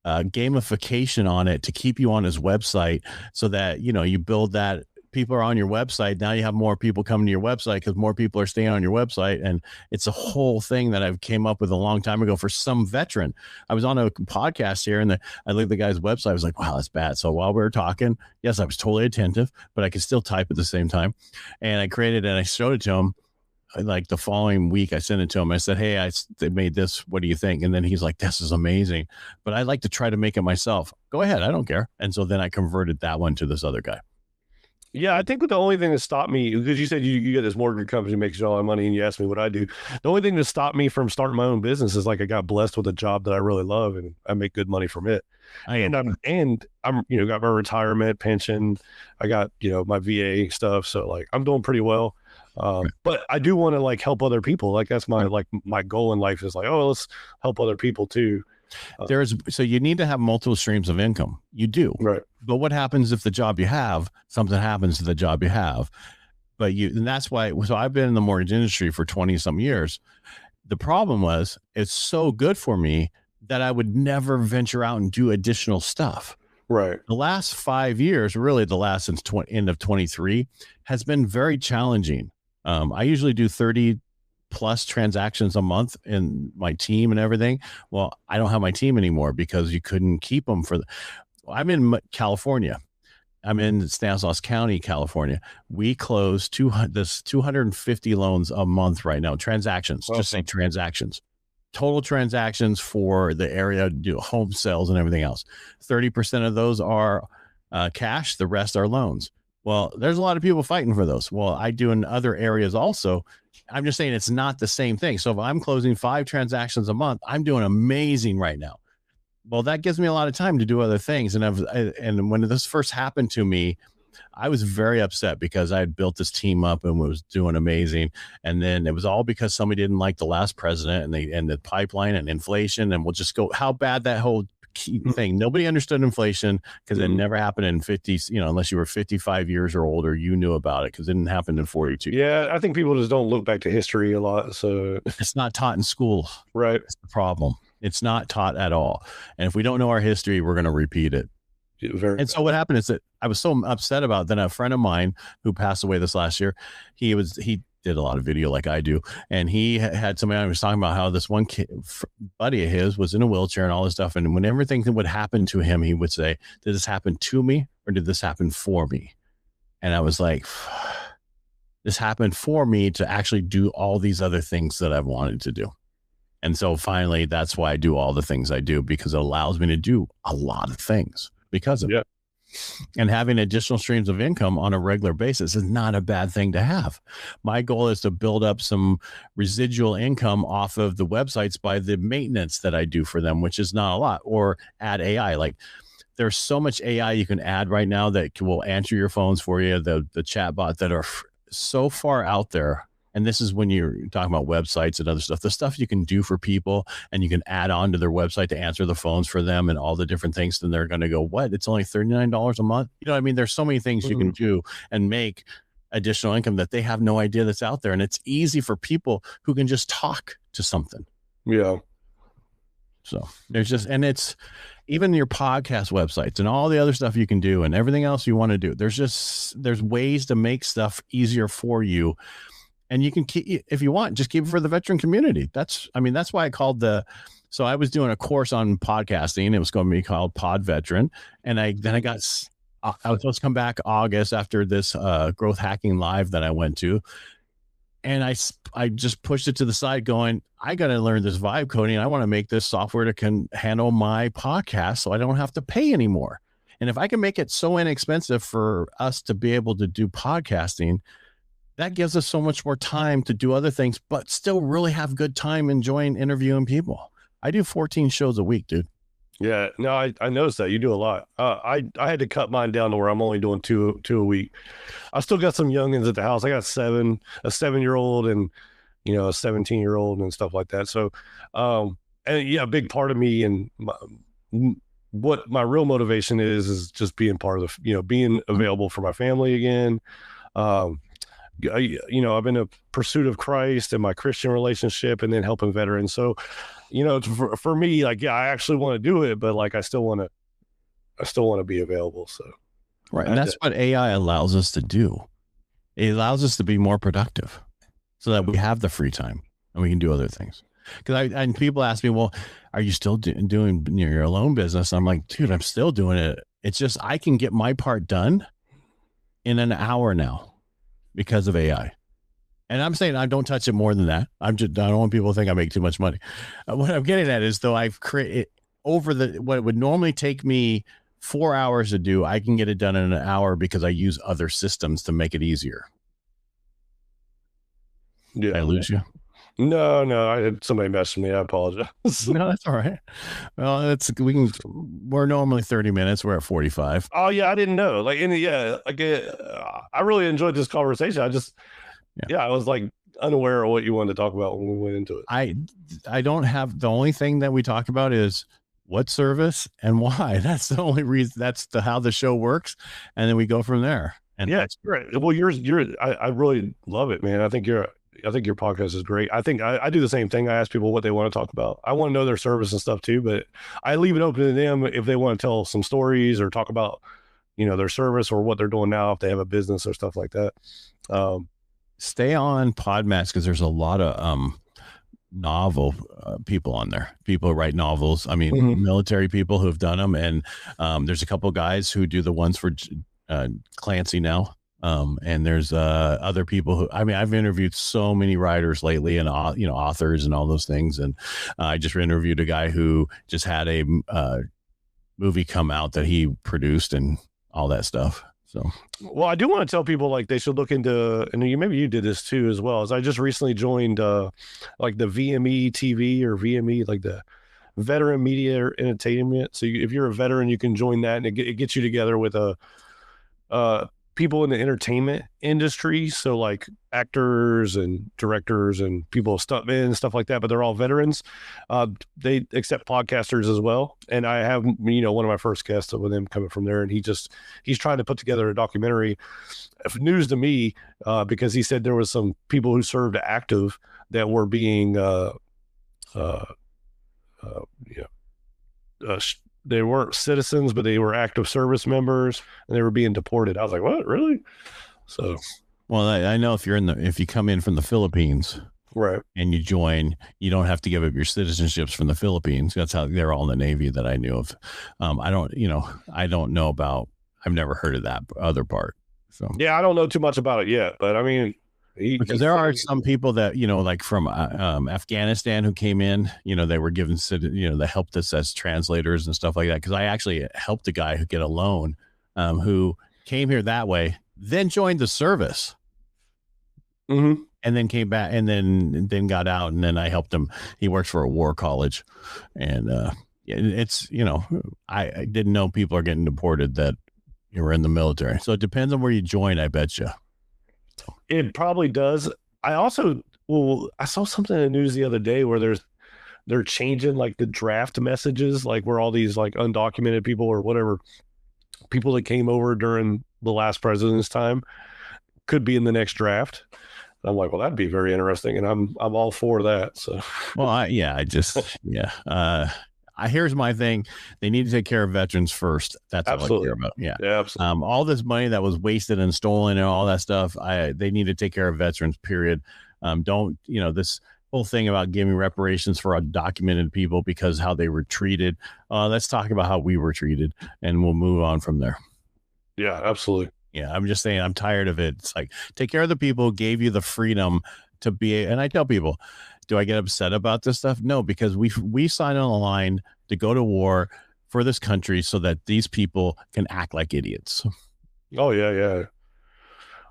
gamification on it to keep you on his website, so that you build that people are on your website. Now you have more people coming to your website because more people are staying on your website. And it's a whole thing that I've came up with a long time ago for some veteran. I was on a podcast here, and I looked at the guy's website. I was like, wow, that's bad. So while we were talking, yes, I was totally attentive, but I could still type at the same time. And I created it and I showed it to him. like the following week, I sent it to him. I said, hey, they made this. What do you think? And then he's like, this is amazing, but I like to try to make it myself. Go ahead. I don't care. And so then I converted that one to this other guy. Yeah, I think the only thing that stopped me, because you said you get this mortgage company that makes you all that money, and you asked me what I do. The only thing that stopped me from starting my own business is like I got blessed with a job that I really love, and I make good money from it. I'm got my retirement pension, I got my VA stuff, so like I'm doing pretty well. But I do want to like help other people. Like that's my goal in life is like, oh, let's help other people too. So you need to have multiple streams of income. You do. Right. But what happens if the job you have, something happens to the job you have? And that's why, so I've been in the mortgage industry for 20 some years. The problem was it's so good for me that I would never venture out and do additional stuff. Right. The last 5 years, really the last since end of 23, has been very challenging. I usually do 30 plus transactions a month in my team and everything. Well, I don't have my team anymore because you couldn't keep them I'm in California. I'm in Stanislaus County, California. We close 250 loans a month right now. Transactions, just saying transactions, total transactions for the area, home sales and everything else. 30% of those are cash. The rest are loans. Well, there's a lot of people fighting for those. Well, I do in other areas also. I'm just saying it's not the same thing. So if I'm closing 5 transactions a month, I'm doing amazing right now. Well, that gives me a lot of time to do other things. And when this first happened to me, I was very upset because I had built this team up and was doing amazing. And then it was all because somebody didn't like the last president and the pipeline and inflation. And we'll just go how bad that whole thing. Nobody understood inflation because it never happened in 50s, unless you were 55 years or older, you knew about it because it didn't happen in 42. Yeah, I think people just don't look back to history a lot. So it's not taught in school. Right. That's the problem. It's not taught at all. And if we don't know our history, we're going to repeat it. So what happened is that I was so upset about it. Then a friend of mine who passed away this last year, he did a lot of video like I do. And he had somebody I was talking about how this one buddy of his was in a wheelchair and all this stuff. And when everything would happen to him, he would say, did this happen to me or did this happen for me? And I was like, this happened for me to actually do all these other things that I've wanted to do. And so finally, that's why I do all the things I do, because it allows me to do a lot of things because of it. And having additional streams of income on a regular basis is not a bad thing to have. My goal is to build up some residual income off of the websites by the maintenance that I do for them, which is not a lot, or add AI. Like there's so much AI you can add right now that will answer your phones for you, the chatbot that are so far out there. And this is when you're talking about websites and other stuff, the stuff you can do for people and you can add on to their website to answer the phones for them and all the different things. Then they're going to go, what? It's only $39 a month. You know what I mean? There's so many things you can do and make additional income that they have no idea that's out there. And it's easy for people who can just talk to something. Yeah. So there's it's even your podcast websites and all the other stuff you can do and everything else you want to do. There's ways to make stuff easier for you. And you can keep, if you want, just keep it for the veteran community. That's why I called so I was doing a course on podcasting. It was going to be called Pod Veteran. And I was supposed to come back August after this growth hacking live that I went to. And I just pushed it to the side going, I got to learn this vibe coding. I want to make this software that can handle my podcast so I don't have to pay anymore. And if I can make it so inexpensive for us to be able to do podcasting, that gives us so much more time to do other things, but still really have good time enjoying interviewing people. I do 14 shows a week, dude. Yeah, no, I noticed that you do a lot. I had to cut mine down to where I'm only doing two a week. I still got some youngins at the house. I got a 7-year-old and a 17-year-old and stuff like that. So, and yeah, a big part of me and what my real motivation is just being part of being available for my family again. I've been a pursuit of Christ and my Christian relationship and then helping veterans. So, for me, like, yeah, I actually want to do it, but like, I still want to be available. So, right. And that's what AI allows us to do. It allows us to be more productive so that we have the free time and we can do other things. And people ask me, well, are you still doing your loan business? I'm like, dude, I'm still doing it. It's just, I can get my part done in an hour now. Because of AI. And I'm saying I don't touch it more than that. I don't want people to think I make too much money. What I'm getting at is, though, I've created over what would normally take me 4 hours to do, I can get it done in an hour because I use other systems to make it easier. Yeah. Did I lose you? No, I had somebody messaged me. I apologize. No, that's all right. Well, we're normally 30 minutes. We're at 45. Oh yeah, I didn't know. Like, I really enjoyed this conversation. I was like unaware of what you wanted to talk about when we went into it. I don't have, the only thing that we talk about is what service and why. That's the only reason. That's how the show works, and then we go from there. And yeah, that's great. Well, I really love it, man. I think your podcast is great. I think I do the same thing. I ask people what they want to talk about. I want to know their service and stuff too, but I leave it open to them if they want to tell some stories or talk about, their service or what they're doing now, if they have a business or stuff like that. Stay on Podmatch because there's a lot of novel people on there. People who write novels. I mean, military people who have done them, and there's a couple guys who do the ones for Clancy now. And there's other people who, I've interviewed so many writers lately, and authors and all those things. And I just interviewed a guy who just had a movie come out that he produced and all that stuff. So, well, I do want to tell people like they should look into, and maybe you did this too as well. As I just recently joined like the VME TV or VME, like the Veteran Media Entertainment. So if you're a veteran, you can join that, and it gets you together with people in the entertainment industry. So like actors and directors and people, stuntmen and stuff like that, but they're all veterans. They accept podcasters as well. And I have, one of my first guests with him coming from there, and he's trying to put together a documentary. News to me, because he said there was some people who served active that were being, they weren't citizens, but they were active service members, and they were being deported. I was like, what, really? So, well, I know if you come in from the Philippines, right, and you join, you don't have to give up your citizenships from the Philippines. That's how they're all in the Navy that I knew of. I don't know about, I've never heard of that other part. So, yeah, I don't know too much about it yet, but I mean, because there are some people that, like from Afghanistan who came in, they were given, they helped us as translators and stuff like that. Because I actually helped a guy who get a loan who came here that way, then joined the service, and then came back, and then got out, and then I helped him. He works for a war college, and it's I didn't know people are getting deported that you were in the military. So it depends on where you join, I bet you. It probably does. I saw something in the news the other day where they're changing like the draft messages, like where all these like undocumented people or whatever people that came over during the last president's time could be in the next draft. And I'm like, well, that'd be very interesting, and I'm all for that. So, well, here's my thing. They need to take care of veterans first. That's absolutely all I care about. Yeah, absolutely. All this money that was wasted and stolen and all that stuff, they need to take care of veterans, period. Don't, this whole thing about giving reparations for undocumented people because how they were treated. Let's talk about how we were treated, and we'll move on from there. Yeah, absolutely. Yeah, I'm just saying I'm tired of it. It's like, take care of the people who gave you the freedom to be, and I tell people, do I get upset about this stuff? No, because we signed on the line to go to war for this country so that these people can act like idiots. Oh yeah.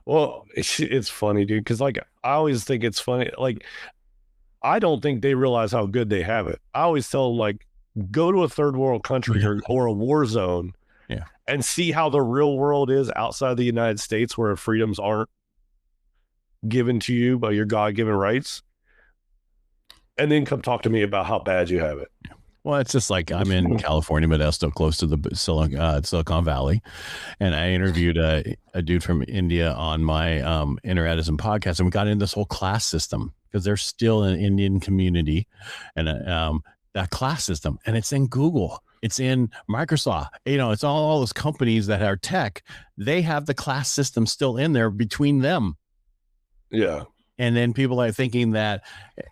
Well, it's funny, dude, because like I always think it's funny. Like, I don't think they realize how good they have it. I always tell them, like, go to a third world country or a war zone, and see how the real world is outside the United States, where freedoms aren't given to you by your God-given rights. And then come talk to me about how bad you have it. Well, it's just like I'm in California, but I'm still close to the Silicon Valley. And I interviewed a dude from India on my Inner Edison podcast, and we got into this whole class system because there's still an Indian community, and that class system, and it's in Google. It's in Microsoft. It's all those companies that are tech. They have the class system still in there between them. Yeah. And then people are thinking that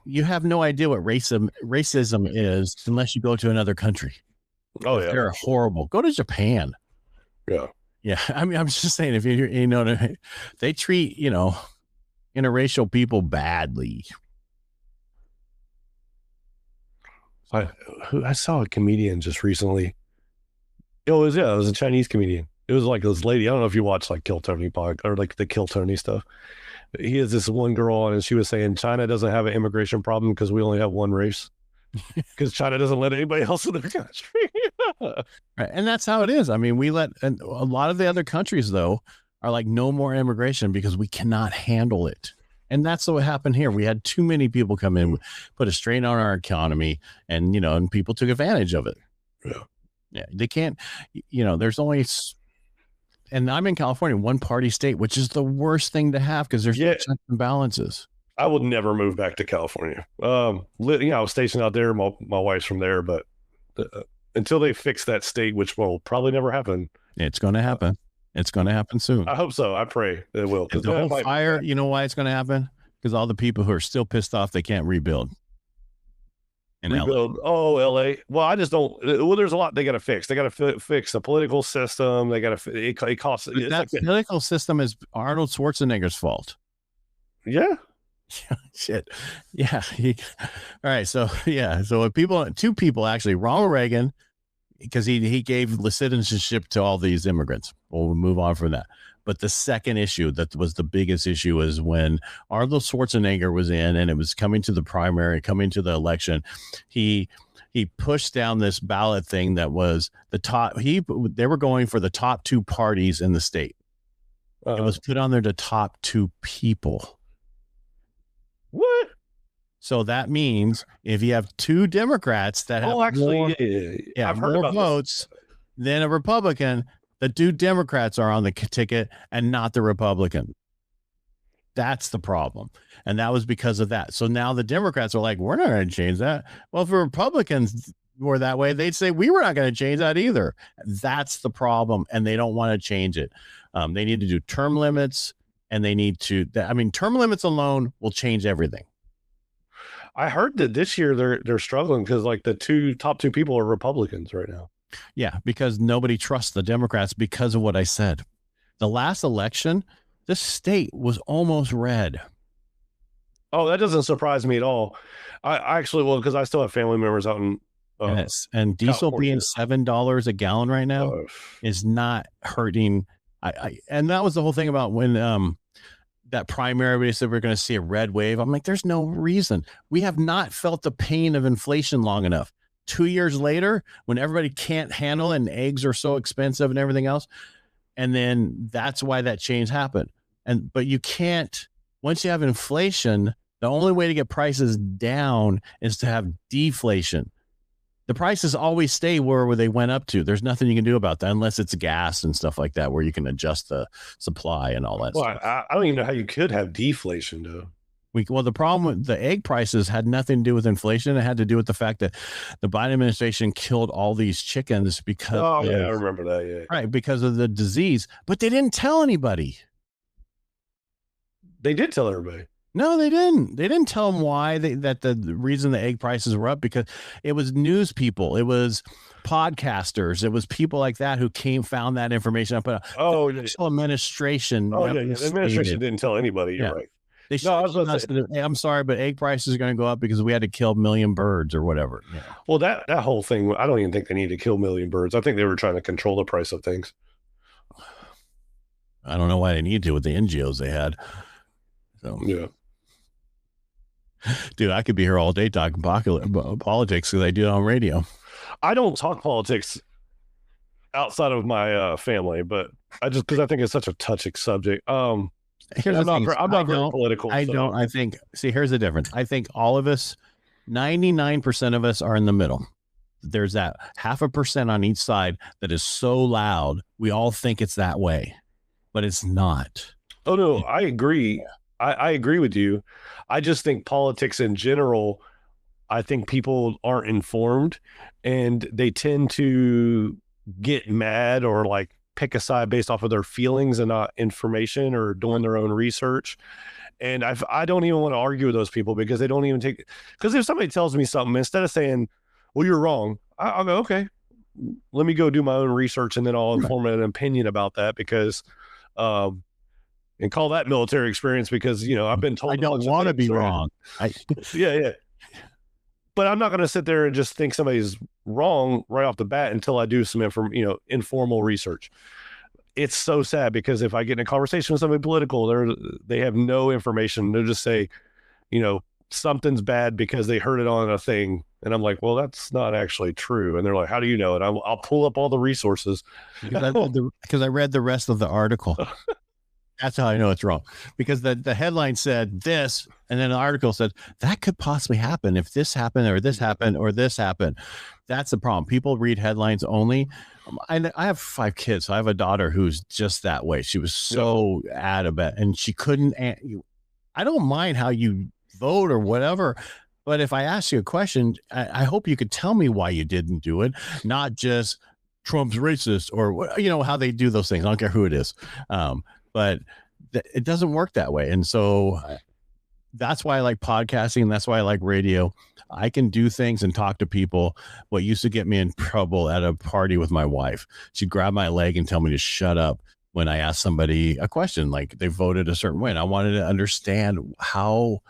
you have no idea what racism is unless you go to another country. Oh yeah, they're horrible. Go to Japan. Yeah. I'm just saying, if they treat interracial people badly. I saw a comedian just recently. It was a Chinese comedian. It was like this lady. I don't know if you watch like Kill Tony or like the Kill Tony stuff. He has this one girl on, and she was saying China doesn't have an immigration problem because we only have one race. Because China doesn't let anybody else in their country. Right. And that's how it is. I mean, and a lot of the other countries though are like no more immigration because we cannot handle it. And that's what happened here. We had too many people come in, put a strain on our economy, and and people took advantage of it. Yeah. They can't, there's only, and I'm in California, one party state, which is the worst thing to have because there's checks and balances. I would never move back to California. I was stationed out there. My wife's from there, but until they fix that state, which will probably never happen. It's going to happen. It's going to happen soon. I hope so. I pray it will. The whole fire, you know why it's going to happen? Because all the people who are still pissed off, they can't rebuild. Rebuild. Oh, LA. Well, I just don't. Well, there's a lot they got to fix. They got to fix the political system. They got to. It costs. That political system is Arnold Schwarzenegger's fault. Yeah. Shit. Yeah. All right. So two people actually, Ronald Reagan, because he gave the citizenship to all these immigrants. We'll move on from that. But the second issue that was the biggest issue is when Arnold Schwarzenegger was in and it was coming to the primary, coming to the election, he pushed down this ballot thing that was the top. They were going for the top two parties in the state. It was put on there the top two people. What? So that means if you have two Democrats that have more votes than a Republican, the two Democrats are on the ticket and not the Republican. That's the problem. And that was because of that. So now the Democrats are like, we're not going to change that. Well, if the Republicans were that way, they'd say we were not going to change that either. That's the problem. And they don't want to change it. They need to do term limits. And they need to, term limits alone will change everything. I heard that this year they're struggling because like the top two people are Republicans right now. Yeah, because nobody trusts the Democrats because of what I said. The last election, this state was almost red. Oh, that doesn't surprise me at all. I actually will because I still have family members out in and diesel being $7 a gallon right now is not hurting. And that was the whole thing about when that primary, everybody said we're going to see a red wave. I'm like, there's no reason. We have not felt the pain of inflation long enough. 2 years later, when everybody can't handle it and eggs are so expensive and everything else. And then that's why that change happened. But you can't, once you have inflation, the only way to get prices down is to have deflation. The prices always stay where they went up to. There's nothing you can do about that unless it's gas and stuff like that, where you can adjust the supply and all that stuff. I don't even know how you could have deflation, though. Well, the problem with the egg prices had nothing to do with inflation. It had to do with the fact that the Biden administration killed all these chickens because I remember that. Yeah. Right. Because of the disease, but they didn't tell anybody. They did tell everybody. No, they didn't. They didn't tell them why that the reason the egg prices were up, because it was news people. It was podcasters. It was people like that who found that information up. The administration. The administration didn't tell anybody. You're right. They hey, I'm sorry, but egg prices are going to go up because we had to kill 1 million birds or whatever. Yeah. Well, that whole thing, I don't even think they need to kill 1 million birds. I think they were trying to control the price of things. I don't know why they need to with the NGOs they had. So yeah. Dude, I could be here all day talking politics because I do it on radio. I don't talk politics outside of my family, but because I think it's such a touchy subject. I'm not very political. I think, here's the difference. I think all of us, 99% of us are in the middle. There's that 0.5% on each side that is so loud. We all think it's that way, but it's not. Oh no, I agree. Yeah. I agree with you. I just think politics in general, I think people aren't informed and they tend to get mad or like pick a side based off of their feelings and not information or doing their own research. And I don't even want to argue with those people because they don't even because if somebody tells me something, instead of saying, well, you're wrong, I'll go, okay, let me go do my own research and then I'll form an opinion about that because, and call that military experience because, I've been told I don't want to be wrong. Yeah. But I'm not going to sit there and just think somebody's wrong right off the bat until I do some informal research. It's so sad because if I get in a conversation with somebody political, they have no information. They'll just say, something's bad because they heard it on a thing. And I'm like, well, that's not actually true. And they're like, how do you know it? I'll pull up all the resources. Because I read the rest of the article. That's how I know it's wrong, because the headline said this, and then the article said that could possibly happen if this happened or this happened or this happened. That's the problem. People read headlines only. I have 5 kids. So I have a daughter who's just that way. She was so adamant, and she couldn't. I don't mind how you vote or whatever, but if I ask you a question, I hope you could tell me why you didn't do it, not just Trump's racist or how they do those things. I don't care who it is. But it doesn't work that way. And so that's why I like podcasting. That's why I like radio. I can do things and talk to people. What used to get me in trouble at a party with my wife, she'd grab my leg and tell me to shut up when I asked somebody a question, like they voted a certain way. And I wanted to understand how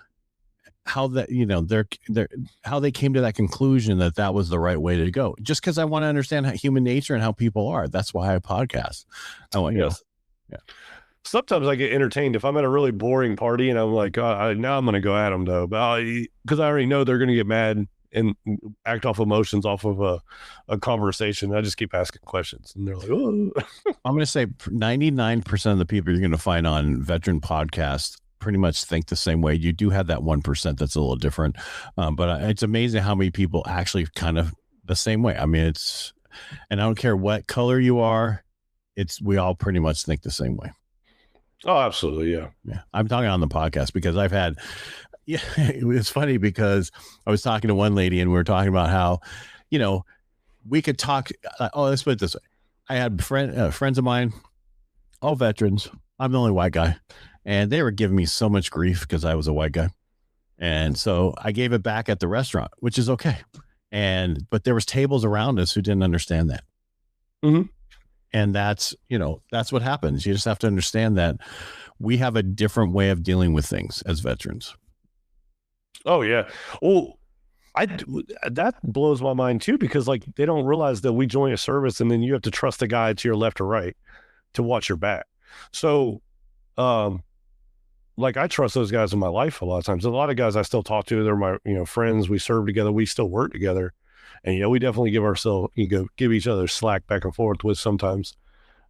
that, how they came to that conclusion that was the right way to go. Just because I want to understand human nature and how people are. That's why I podcast. I want, yeah. Sometimes I get entertained if I'm at a really boring party and I'm like, now I'm going to go at them though, but because I already know they're going to get mad and act off emotions off of a conversation. I just keep asking questions and they're like, oh. I'm going to say 99% of the people you're going to find on veteran podcasts pretty much think the same way. You do have that 1% that's a little different, but it's amazing how many people actually kind of the same way. I mean, and I don't care what color you are, we all pretty much think the same way. Oh, absolutely. Yeah. I'm talking on the podcast because it was funny because I was talking to one lady and we were talking about how, we could talk. Let's put it this way. I had friends of mine, all veterans. I'm the only white guy, and they were giving me so much grief because I was a white guy. And so I gave it back at the restaurant, which is okay. But there was tables around us who didn't understand that. Mm-hmm. And that's what happens. You just have to understand that we have a different way of dealing with things as veterans. Oh yeah. Well, that blows my mind too, because like they don't realize that we join a service and then you have to trust the guy to your left or right to watch your back. So, like I trust those guys in my life a lot of times. A lot of guys I still talk to, they're my, friends, we serve together, we still work together. And, we definitely give each other slack back and forth with sometimes.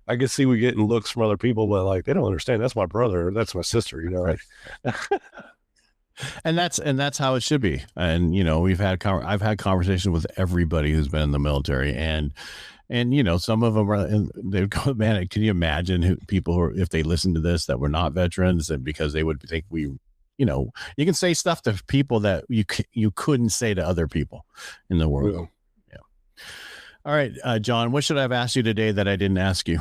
I can see we getting looks from other people, but like, they don't understand. That's my brother. That's my sister, Right. And that's how it should be. And, I've had conversations with everybody who's been in the military and some of them are, they go, man, can you imagine if they listen to this, that we're not veterans, and because they would think you can say stuff to people that you couldn't say to other people in the world. Yeah. All right, John, what should I have asked you today that I didn't ask you?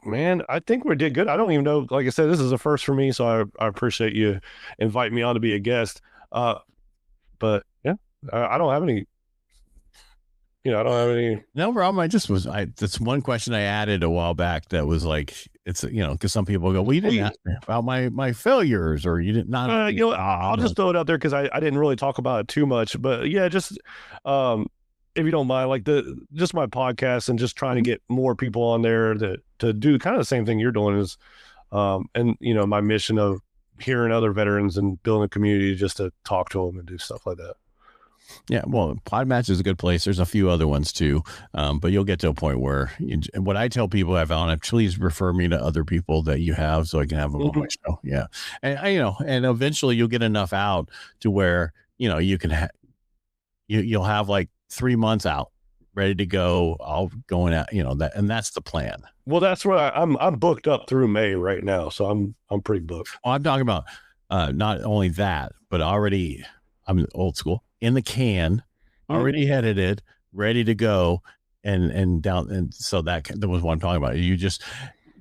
Man, I think we did good. I don't even know. Like I said, this is a first for me, so I appreciate you inviting me on to be a guest. But yeah, I don't have any. I don't have any. No problem. That's one question I added a while back that was like, it's, because some people go, well, you didn't ask me about my failures, or you didn't not. I'll just throw it out there because I didn't really talk about it too much. But yeah, just if you don't mind, like just my podcast and just trying to get more people on there to do kind of the same thing you're doing is, and my mission of hearing other veterans and building a community just to talk to them and do stuff like that. Yeah, well, Podmatch is a good place. There's a few other ones too, but you'll get to a point where what I tell people I've on it, please refer me to other people that you have so I can have them on my show. Yeah, and and eventually you'll get enough out to where you can you'll have like 3 months out ready to go, all going out, that, and that's the plan. Well, that's where I'm booked up through May right now, so I'm pretty booked. Oh, I'm talking about not only that, but already I'm old school. In the can, already edited, ready to go, and down. And so that was what I'm talking about. You just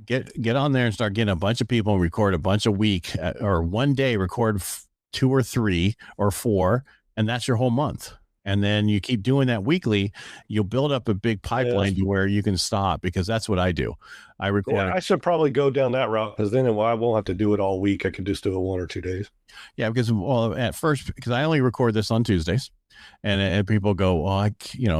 get on there and start getting a bunch of people and record a bunch a week, or one day record 2 or 3 or 4, and that's your whole month. And then you keep doing that weekly, you'll build up a big pipeline to where you can stop, because that's what I do. I record. I should probably go down that route, because then I won't have to do it all week. I could just do it 1 or 2 days. Yeah, because at first, because I only record this on Tuesdays, and people go, well,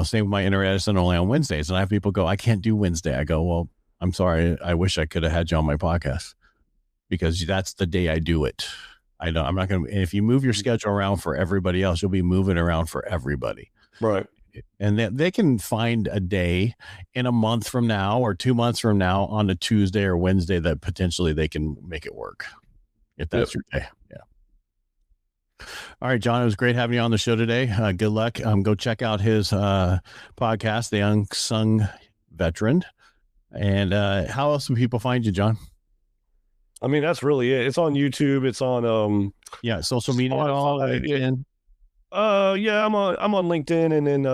same with my internet only on Wednesdays, and I have people go, I can't do Wednesday. I go, well, I'm sorry, I wish I could have had you on my podcast, because that's the day I do it. I'm not going to, and if you move your schedule around for everybody else, you'll be moving around for everybody. Right. And they can find a day in a month from now or 2 months from now on a Tuesday or Wednesday that potentially they can make it work, if that's your day. Yeah. All right, John, it was great having you on the show today. Good luck. Go check out his podcast, The Unsung Veteran. And how else can people find you, John? I mean, that's really it. It's on YouTube. It's on social media at all. LinkedIn. Yeah, I'm on LinkedIn, and then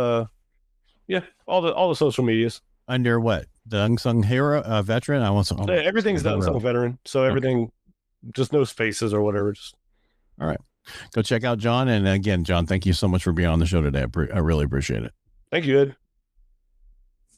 all the social medias. Under what? The Unsung Hero Veteran? Everything's the Unsung Veteran. So everything, just no spaces or whatever. All right. Go check out John. And again, John, thank you so much for being on the show today. I really appreciate it. Thank you, Ed.